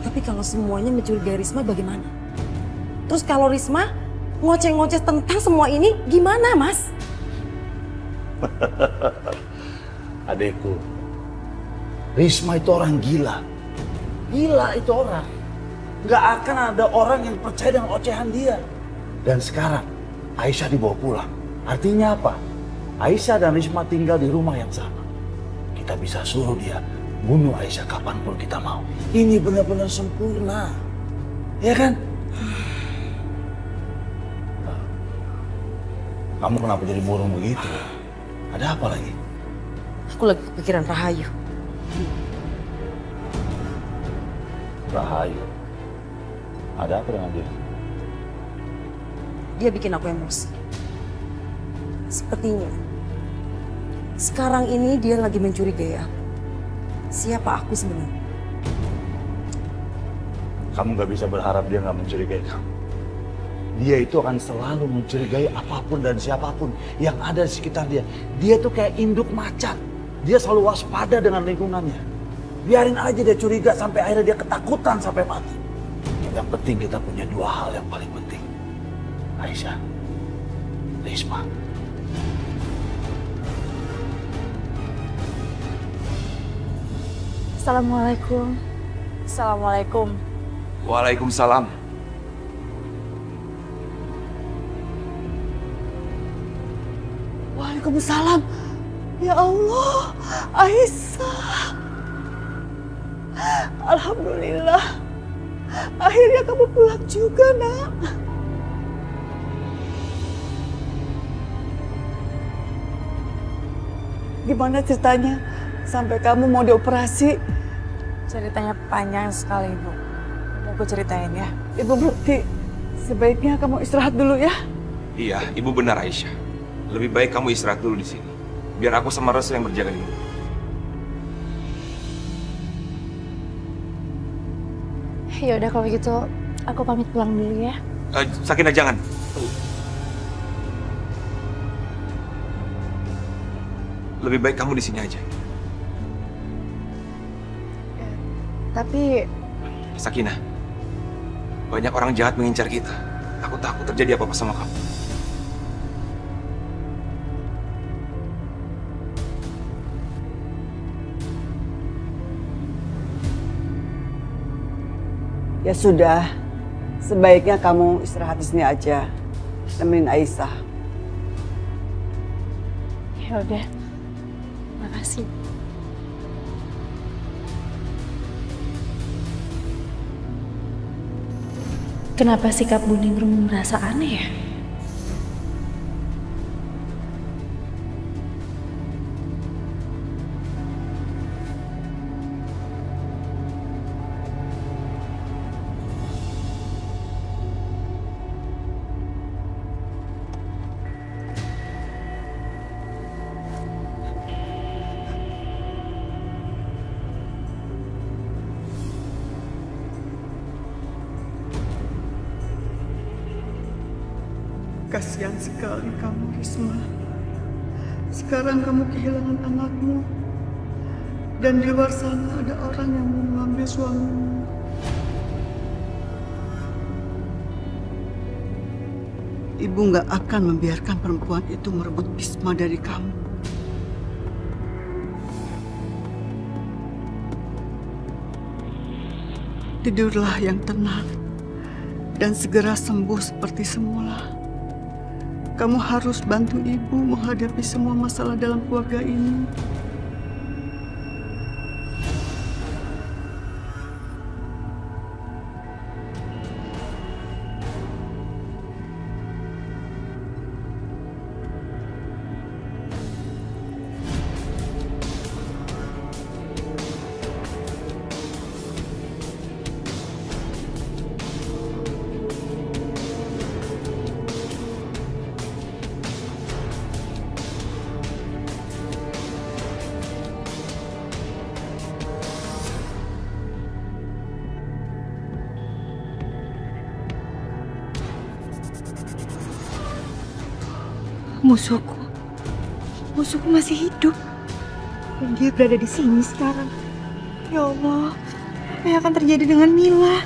Tapi kalau semuanya mencurigai Risma bagaimana? Terus kalau Risma ngoceh-ngoceh tentang semua ini gimana, Mas? Adekku, Risma itu orang gila. Gila itu orang. Nggak akan ada orang yang percaya dengan ocehan dia. Dan sekarang Aisyah dibawa pulang. Artinya apa? Aisyah dan Risma tinggal di rumah yang sama. Kita bisa suruh dia bunuh Aisyah kapanpun kita mau. Ini benar-benar sempurna. Ya kan? Kamu kenapa jadi murung begitu? Ada apa lagi? Aku lagi kepikiran Rahayu. Rahayu? Ada apa dengan dia? Dia bikin aku emosi. Sepertinya sekarang ini dia lagi mencurigai aku. Siapa aku sebenarnya? Kamu gak bisa berharap dia gak mencurigai kamu. Dia itu akan selalu mencurigai apapun dan siapapun yang ada di sekitar dia. Dia tuh kayak induk macan. Dia selalu waspada dengan lingkungannya. Biarin aja dia curiga sampai akhirnya dia ketakutan sampai mati. Yang penting kita punya dua hal yang paling penting. Aisyah, Risma. Assalamualaikum. Assalamualaikum. Waalaikumsalam. Waalaikumsalam. Ya Allah, Aisyah. Alhamdulillah. Akhirnya kamu pulang juga, Nak. Gimana ceritanya? Sampai kamu mau dioperasi? Ceritanya panjang sekali, Ibu. Mau aku ceritain ya? Ibu ngerti. Sebaiknya kamu istirahat dulu ya. Iya, Ibu benar Aisyah. Lebih baik kamu istirahat dulu di sini. Biar aku sama Restu yang berjaga dulu. Ya udah kalau gitu, aku pamit pulang dulu ya. Sakinah jangan. Lebih baik kamu di sini aja. Tapi Sakinah, banyak orang jahat mengincar kita. Aku takut terjadi apa-apa sama kamu. Ya sudah, sebaiknya kamu istirahat di sini aja, nemenin Aisyah. ya udah, makasih. Kenapa sikap Bu Ningrum merasa aneh ya? Kasihan sekali kamu, Risma. Sekarang kamu kehilangan anakmu. Dan di luar sana ada orang yang mau mengambil suamimu. Ibu nggak akan membiarkan perempuan itu merebut Bisma dari kamu. Tidurlah yang tenang dan segera sembuh seperti semula. Kamu harus bantu ibu menghadapi semua masalah dalam keluarga ini. Musuhku masih hidup. Dan dia berada di sini sekarang. Ya Allah, apa yang akan terjadi dengan Mila?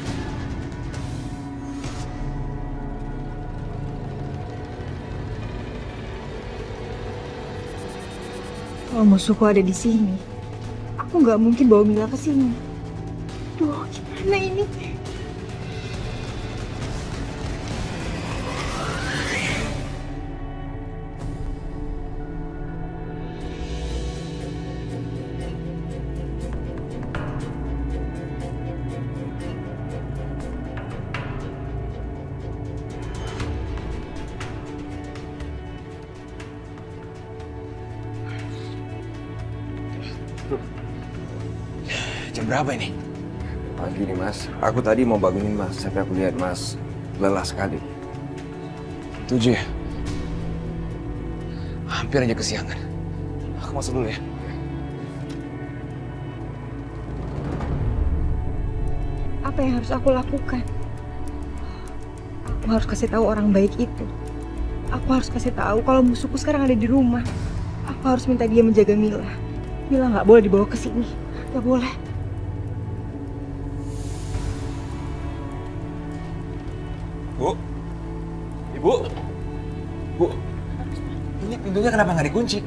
Kalau musuhku ada di sini, aku nggak mungkin bawa Mila ke sini. Duh, gimana ini? Jam berapa ini? Pagi nih Mas. Aku tadi mau bangunin Mas, sampai aku lihat Mas lelah sekali. 7 ya? Hampir aja kesiangan. Aku masuk dulu ya. Apa Apa yang harus aku lakukan? Aku harus kasih tahu orang baik itu. Aku harus kasih tahu kalau musuhku sekarang ada di rumah. Aku harus minta dia menjaga Mila. Mila nggak boleh dibawa ke sini. Nggak boleh. Bu, Ibu, Bu, ini pintunya kenapa nggak dikunci?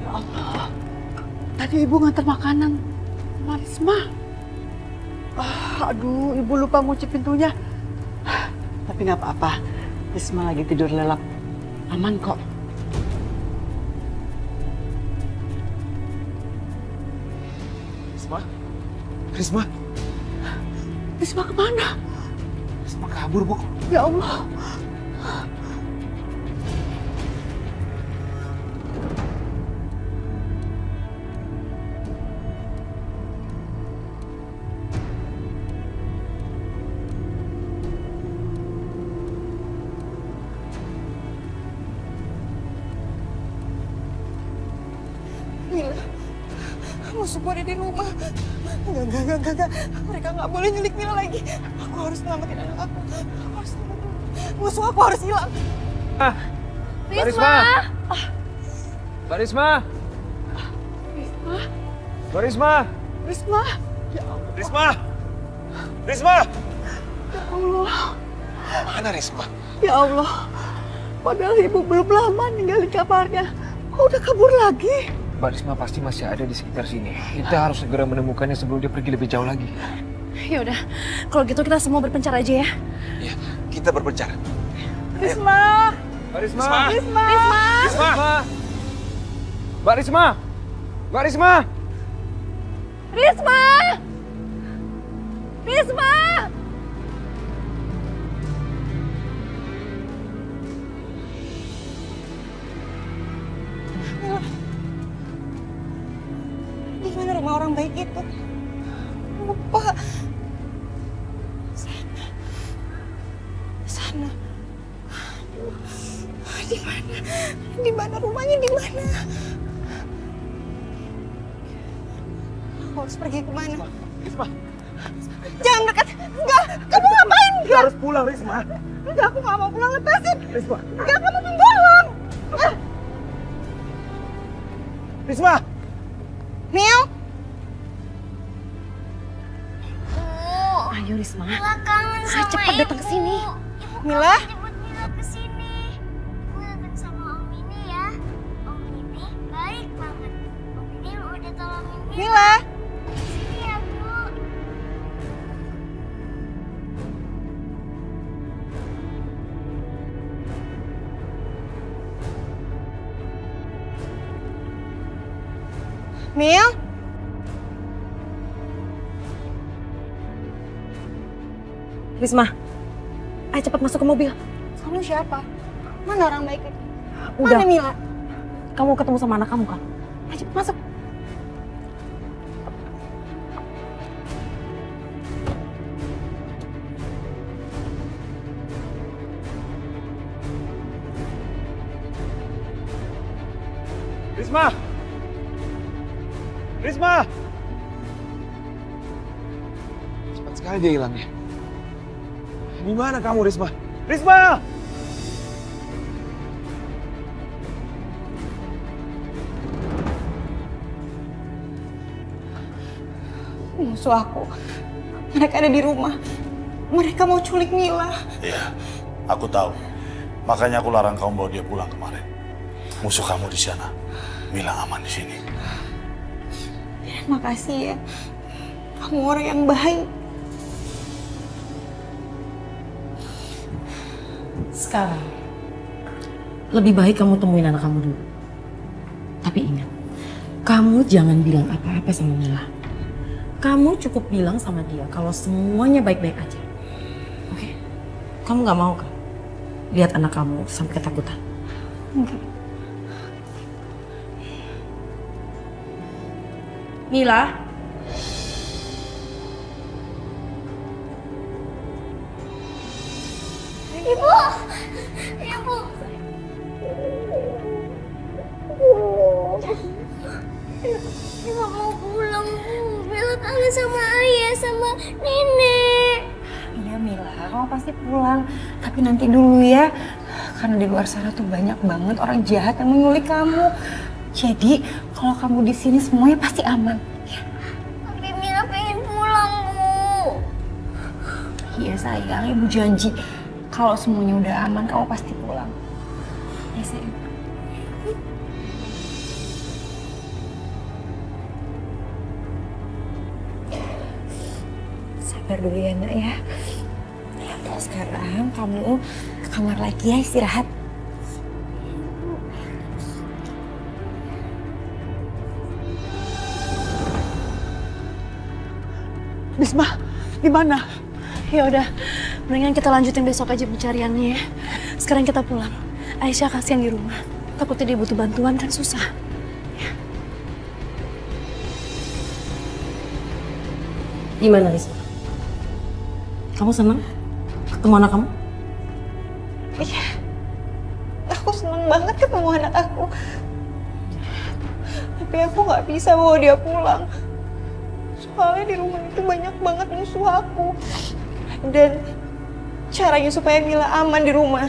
Ya Allah, tadi ibu ngantar makanan sama Risma. Aduh, ibu lupa ngunci pintunya. Tapi nggak apa-apa, Risma lagi tidur lelap. Aman kok. Risma? Risma? Risma kemana? Risma kabur, Bu. Ya Allah. Mila, musuhku ada di rumah. Enggak. Mereka nggak boleh nyulik Mila lagi. Aku harus selamatin anak aku. Aku harus selamatin. Musuh aku harus hilang. Mbak Risma! Mbak Risma! Risma? Mbak Risma! Risma! Ya Allah. Risma! Risma! Ya Allah. Mana Risma? Ya Allah. Padahal ibu belum lama ninggalin kamarnya. Kok udah kabur lagi? Mbak Risma pasti masih ada di sekitar sini. Kita harus segera menemukannya sebelum dia pergi lebih jauh lagi. Ya udah, kalau gitu kita semua berpencar aja ya. Iya, kita berpencar. Risma! Mbak Risma! Risma! Risma! Mbak Risma! Mbak Risma! Risma! Risma! Mila, di mana rumah orang baik itu? Lupa. Sana. Di mana? Di mana rumahnya? Di mana? Aku harus pergi kemana? Risma. Jangan dekat. Enggak. Kamu ngapain? Kita harus pulang, Risma. Enggak, aku nggak mau pulang. Lepasin. Risma. Enggak, kamu pembohong. Risma. Mil. Ayo Risma. Mila kangen sama cepat datang ke sini. Mila. Jemput Mila ke sini. Ibu datang sama Om ini ya. Om ini baik banget. Om ini udah tolongin Mila. Sini ya, Bu. Mil. Risma, ayo cepat masuk ke mobil. Kamu siapa? Mana orang baik itu? Udah. Mana Mila? Kamu ketemu sama anak kamu kan? Ayo cepat masuk. Risma! Risma! Cepat sekali dia hilangnya. Di mana kamu, Risma? Risma! Musuh aku. Mereka ada di rumah. Mereka mau culik Mila. Iya, aku tahu. Makanya aku larang kamu bawa dia pulang kemarin. Musuh kamu di sana. Mila aman di sini. Makasih ya. Kamu orang yang baik. Sekarang, lebih baik kamu temuin anak kamu dulu. Tapi ingat, kamu jangan bilang apa-apa sama Mila. Kamu cukup bilang sama dia kalau semuanya baik-baik aja. Oke? Kamu gak mau kan lihat anak kamu sampai ketakutan? Enggak. Mila? Ibu! Ibu! Mila mau pulang, Bu. Mila kangen sama ayah, sama nenek. Iya Mila, kamu pasti pulang. Tapi nanti dulu ya, karena di luar sana tuh banyak banget orang jahat yang menculik kamu. Jadi kalau kamu di sini semuanya pasti aman. Tapi Mila pengen pulang, Bu. Iya sayang, ibu janji kalau semuanya udah aman kamu pasti pulang. Ya sayang. Sabar dulu ya nak ya. Nah, sekarang kamu ke kamar lagi ya istirahat. Bisma, di mana? Ya udah, mendingan kita lanjutin besok aja pencariannya ya. Sekarang kita pulang. Aisyah kasihan di rumah. Takutnya dia butuh bantuan kan susah. Gimana Risma? Kamu senang ketemu anak kamu? Iya, aku seneng banget ketemu anak aku. Tapi aku nggak bisa bawa dia pulang. Soalnya di rumah itu banyak banget musuh aku. Dan caranya supaya Mila aman di rumah,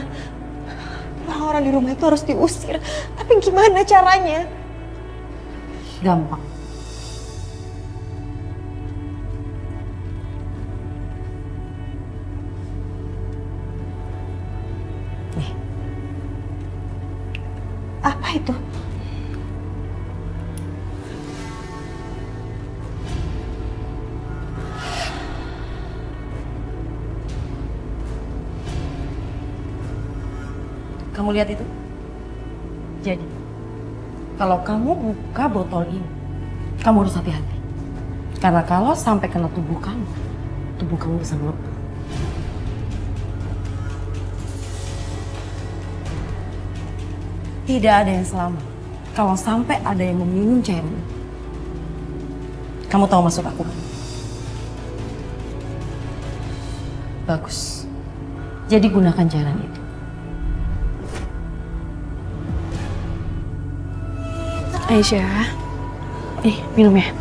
orang-orang di rumah itu harus diusir. Tapi gimana caranya? Gampang. Nih. Apa itu? Kamu lihat itu? Jadi, kalau kamu buka botol ini, kamu harus hati-hati. Karena kalau sampai kena tubuh kamu bisa melepuh. Tidak ada yang selamat kalau sampai ada yang meminum cairan ini. Kamu tahu maksud aku kan? Bagus. Jadi gunakan cairan itu. Aisyah, nih minum ya.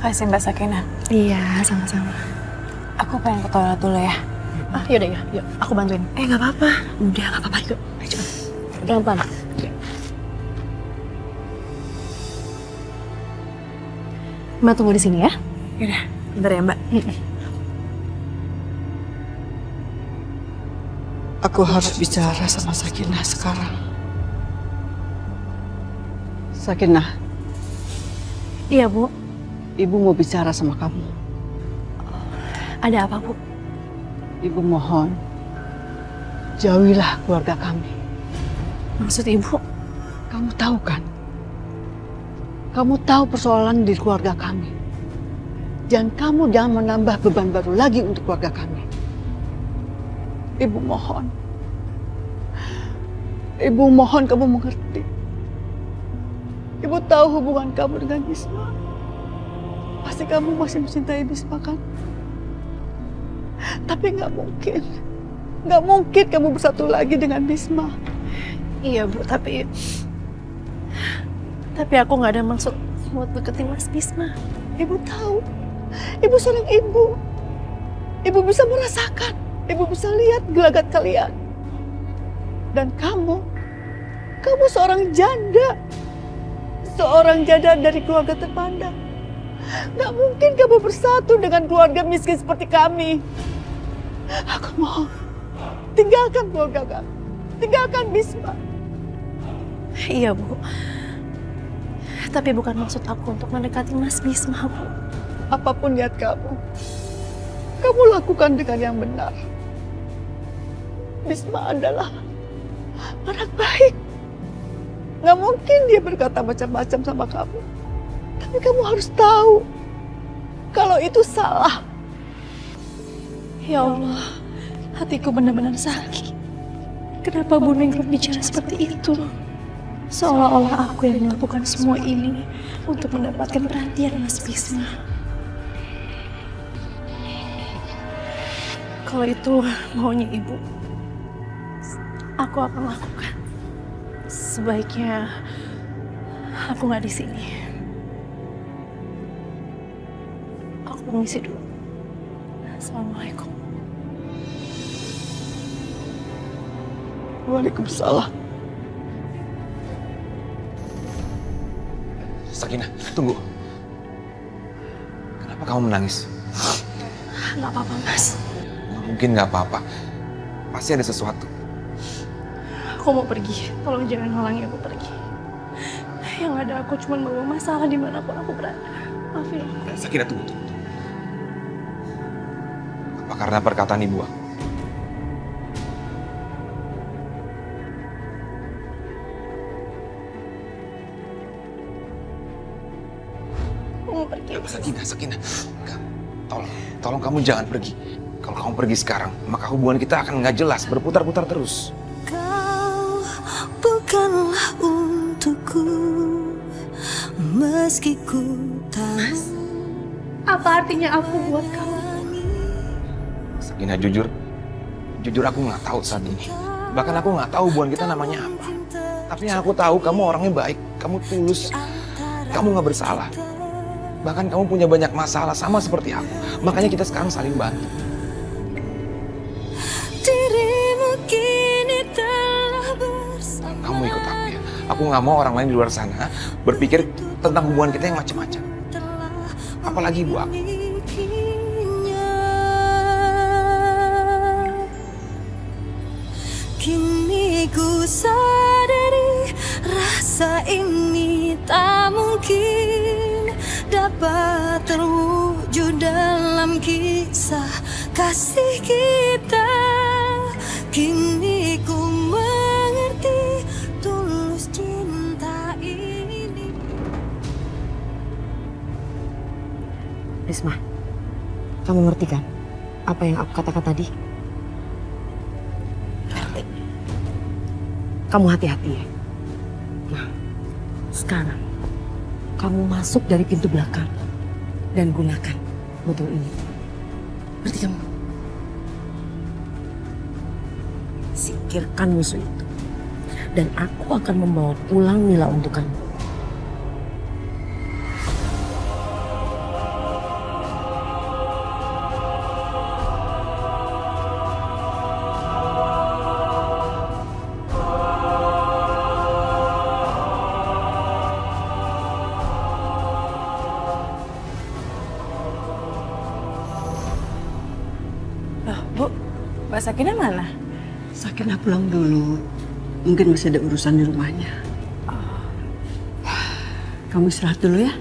Makasih Mbak Sakina. Iya, sama-sama. Aku pengen ke toilet dulu ya. Ah, yaudah ya, yuk aku bantuin. Nggak apa-apa. Udah, nggak apa-apa, yuk. Ayo cepet. Gampang. Mbak tunggu di sini ya. Yaudah, bentar ya Mbak. Aku harus bicara sama Sakinah sekarang. Sakinah. Iya, Bu. Ibu mau bicara sama kamu. Ada apa, Bu? Ibu mohon, jauhilah keluarga kami. Maksud Ibu? Kamu tahu kan? Kamu tahu persoalan di keluarga kami. Dan kamu jangan menambah beban baru lagi untuk keluarga kami. Ibu mohon. Ibu mohon kamu mengerti. Ibu tahu hubungan kamu dengan Bisma. Pasti kamu masih mencintai Bisma kan? Tapi nggak mungkin. Nggak mungkin kamu bersatu lagi dengan Bisma. Iya Bu, tapi aku nggak ada maksud buat deketin Mas Bisma. Ibu tahu. Ibu seorang ibu. Ibu bisa merasakan. Ibu bisa lihat gelagat kalian. Dan kamu seorang janda. Seorang janda dari keluarga terpandang. Gak mungkin kamu bersatu dengan keluarga miskin seperti kami. Aku mohon, tinggalkan keluarga kami. Tinggalkan Bisma. Iya Bu. Tapi bukan maksud aku untuk mendekati Mas Bisma, Bu. Apapun niat kamu lakukan dengan yang benar. Bisma adalah anak baik. Gak mungkin dia berkata macam-macam sama kamu. Tapi kamu harus tahu kalau itu salah. Ya Allah, hatiku benar-benar sakit. Kenapa Bu Ningrum bicara seperti itu? Seolah-olah aku yang melakukan semua ini untuk mendapatkan perhatian Mas Bisma. Kalau itu maunya Ibu, aku akan lakukan. Sebaiknya aku nggak di sini. Aku permisi dulu. Assalamualaikum. Waalaikumsalam. Sakinah, tunggu. Kenapa kamu menangis? Nggak apa-apa, Mas. Mungkin nggak apa-apa. Pasti ada sesuatu. Aku mau pergi. Tolong jangan halangi aku pergi. Yang ada aku cuma bawa masalah dimanapun aku berada. Maafin aku. Sakinah, tunggu. Apa karena perkataan ibu aku? Sakinah. Tolong kamu jangan pergi. Kalau kamu pergi sekarang, maka hubungan kita akan nggak jelas, berputar-putar terus. Kau bukanlah untukku, meski ku tahu. Apa artinya aku buat kamu? Sakinah, jujur aku nggak tahu saat ini. Bahkan aku nggak tahu hubungan kita namanya apa. Tapi yang aku tahu, kamu orangnya baik, kamu tulus, kamu nggak bersalah. Bahkan kamu punya banyak masalah sama seperti aku. Makanya kita sekarang saling bantu. Dirimu kini telah bersama. Kamu ikut aku ya. Aku nggak mau orang lain di luar sana berpikir tentang hubungan kita yang macam-macam. Apalagi ibu aku. Kini ku sadari rasa ini tak mungkin dapat terwujud dalam kisah kasih kita. Kini ku mengerti tulus cinta ini. Risma, kamu ngerti kan apa yang aku katakan tadi? Ngerti. Kamu hati-hati ya. Nah, sekarang kamu masuk dari pintu belakang dan gunakan botol ini. Ngerti kamu? Singkirkan musuh itu. Dan aku akan membawa pulang Mila untuk kamu. Bu, Mbak Sakinah mana? Sakinah pulang dulu. Mungkin masih ada urusan di rumahnya. Kamu istirahat dulu ya.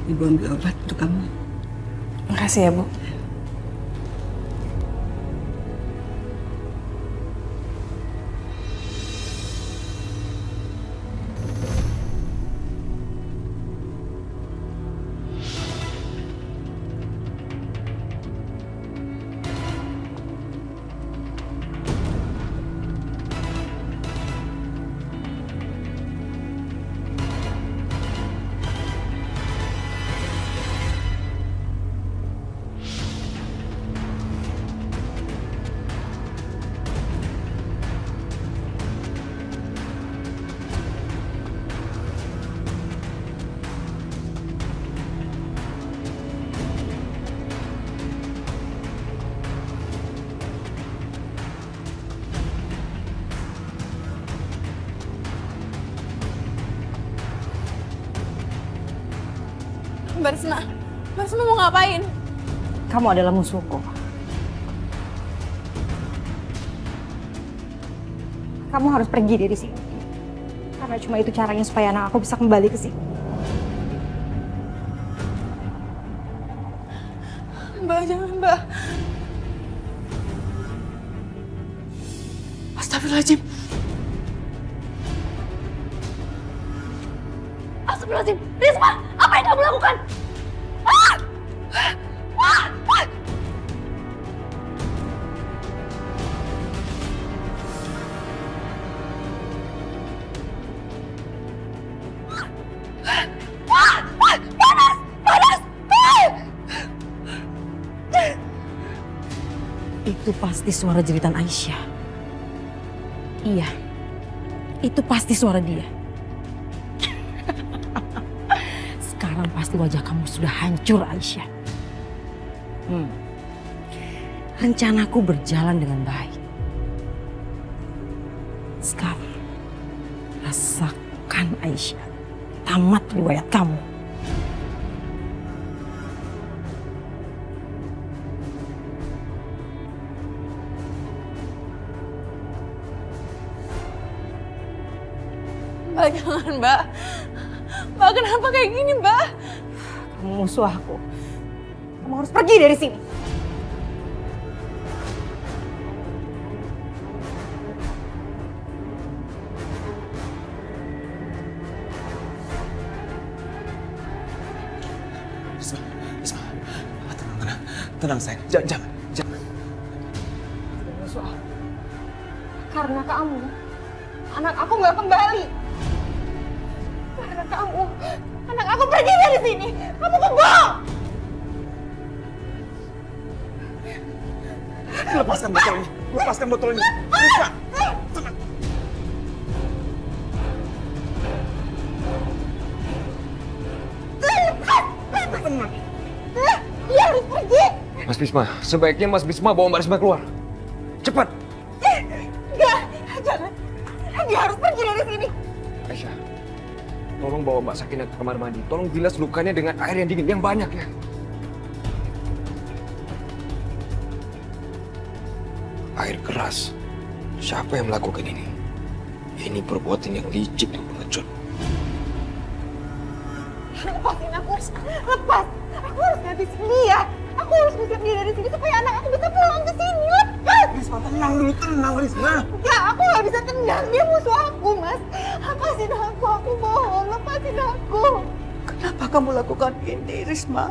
Ibu ambil obat untuk kamu. Makasih ya, Bu. Mbak Risma mau ngapain? Kamu adalah musuhku. Kamu harus pergi dari sini. Karena cuma itu caranya supaya anak aku bisa kembali ke sini. Mbak, jangan, Mbak. Astagfirullahaladzim. Astagfirullahaladzim. Risma, apa yang kamu lakukan? Panas! Itu pasti suara jeritan Aisyah. Iya, Itu pasti suara dia. Sekarang pasti wajah kamu sudah hancur, Aisyah. Rencanaku berjalan dengan baik. Sekarang, rasakan Aisyah. Tamat riwayat kamu. Mbak, jangan, Mbak. Mbak, kenapa kayak gini, Mbak? Kamu musuh aku. Kamu harus pergi dari sini. Risma, tenang sayang, jangan. Musuh aku. Karena kamu, anak aku nggak kembali. Karena kamu, anak aku pergi dari sini. Kamu pembohong. Lepaskan botol ini. Lepaskan botol ini. Risma, tenang. Tenang. Dia harus pergi. Mas Bisma, sebaiknya Mas Bisma bawa Mbak Risma keluar. Cepat. Enggak, jangan. Dia harus pergi dari sini. Aisyah, tolong bawa Mbak Sakinah ke kamar mandi. Tolong bilas lukanya dengan air yang dingin, yang banyak ya. Air keras. Siapa yang melakukan ini? Ini perbuatan yang licik dan pengecut. Lepasin aku. Lepas. Aku harus ngabisin dia. Aku harus ngusir dia dari sini supaya anak aku bisa pulang ke sini. Lepas. Risma, tenang dulu, tenang Risma. Enggak, aku nggak bisa tenang. Dia musuh aku, Mas. Lepasin aku mohon. Lepasin aku. Kenapa kamu lakukan ini, Risma?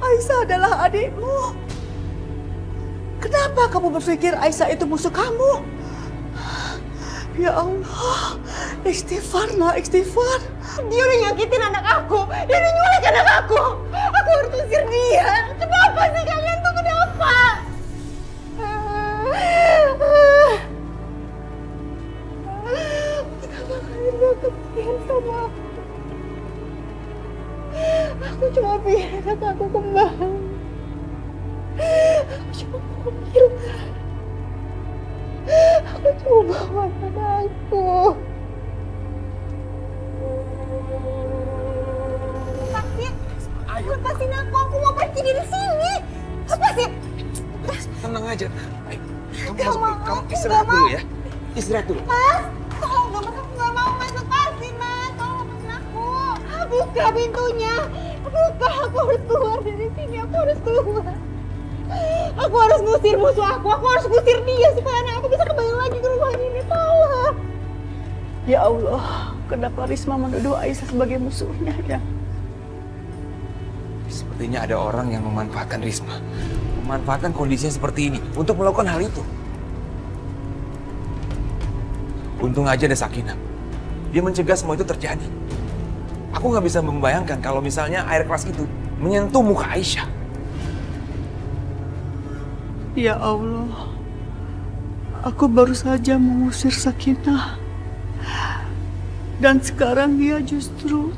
Aisyah adalah adikmu. Kenapa kamu berpikir Aisyah itu musuh kamu? Ya Allah, istighfar nak, istighfar. Dia udah nyakitin anak aku. Dia udah nyulik anak aku. Aku harus usir dia. Kenapa sih kalian tuh, kenapa? Kenapa kalian gak kasihan sama aku? Aku cuma pengen anak aku kembali. Aku cuma mau bilang. Aku cuma bawa anakku. Lepasin aku mau pergi dari sini. Lepasin. Tenang aja. Ayo, kamu istirahat dulu ya. Istirahat dulu. Mas, tolong dong, Mas. Aku nggak mau, Mas. Lepasin, Mas. Tolong lepasin aku. Buka pintunya. Buka, aku harus keluar dari sini. Aku harus keluar. Aku harus ngusir musuh aku. Aku harus ngusir dia supaya anak aku bisa kembali lagi ke rumah ini. Tolong. Ya Allah, kenapa Risma menuduh Aisyah sebagai musuhnya ya? Sepertinya ada orang yang memanfaatkan Risma. Memanfaatkan kondisinya seperti ini untuk melakukan hal itu. Untung aja ada Sakinah. Dia mencegah semua itu terjadi. Aku nggak bisa membayangkan kalau misalnya air keras itu menyentuh muka Aisyah. Ya Allah, aku baru saja mengusir Sakinah. Dan sekarang dia justru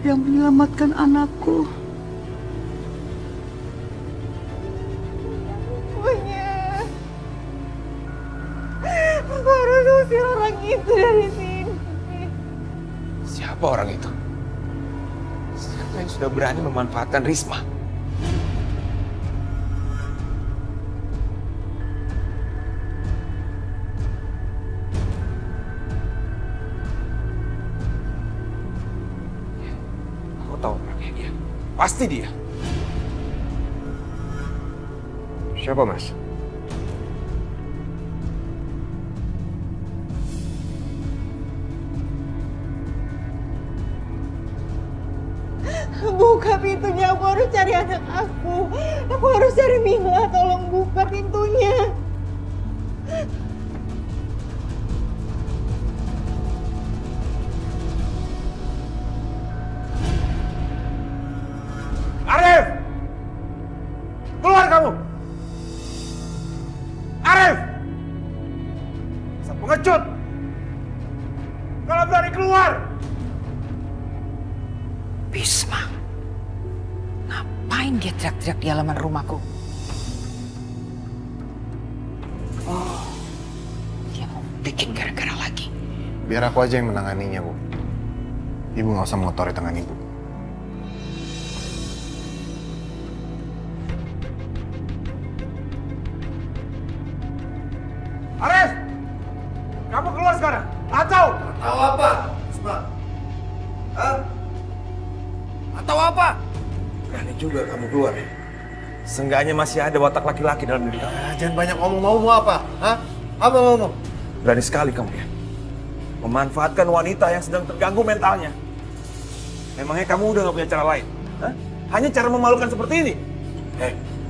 yang menyelamatkan anakku. Aku harus usir orang itu dari sini. Siapa orang itu? Siapa yang sudah berani memanfaatkan Risma? Aku tahu orangnya dia. Pasti dia. Siapa, Mas? Buka pintunya, aku harus cari anak aku. Aku harus cari Mila, tolong buka pintunya. Arif! Keluar kamu! Arif! Masa pengecut! Kalau berani keluar! Bisma, ngapain dia teriak-teriak di halaman rumahku? Oh, dia mau bikin gara-gara lagi. Biar aku aja yang menanganinya, Bu. Ibu nggak usah mengotori tangan Ibu. Arif! Kamu keluar sekarang! Atau apa? Bisma? Hah? Atau apa? Berani juga kamu keluar ya? Seenggaknya masih ada watak laki-laki dalam diri kamu. Jangan banyak ngomong, mau apa? Hah? Apa mau? Berani sekali kamu ya. Memanfaatkan wanita yang sedang terganggu mentalnya. Memangnya kamu udah gak punya cara lain? Hah? Hanya cara memalukan seperti ini?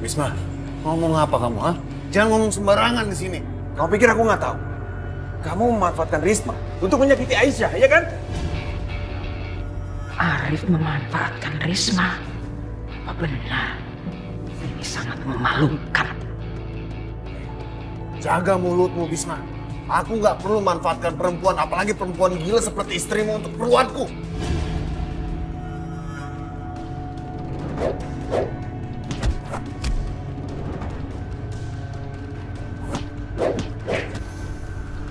Bisma, ngomong apa kamu, ha? Jangan ngomong sembarangan di sini. Kamu pikir aku nggak tahu? Kamu memanfaatkan Risma untuk menyakiti Aisyah, ya kan? Arif memanfaatkan Risma. Apa benar? Ini sangat memalukan. Jaga mulutmu, Bisma. Aku nggak perlu manfaatkan perempuan, apalagi perempuan gila seperti istrimu untuk keperluanku.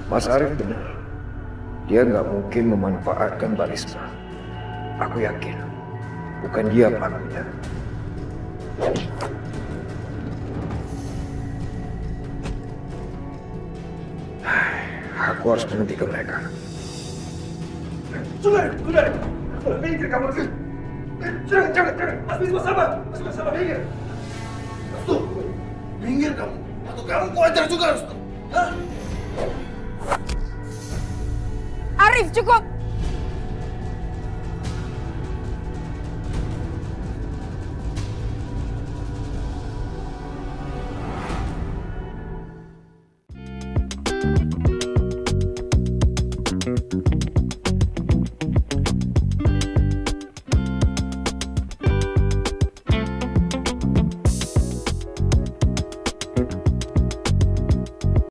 Mas Arif benar. Dia nggak mungkin memanfaatkan Mbak Risma. Aku yakin, bukan dia pelakunya. Aku harus menghentikan mereka. Sudah. Minggir kamu. Jangan. Mas Bisma sabar. Mas Bisma sabar, minggir. Tuh, minggir kamu. Atau kamu kuajar juga, Restu. Hah? Arif, cukup!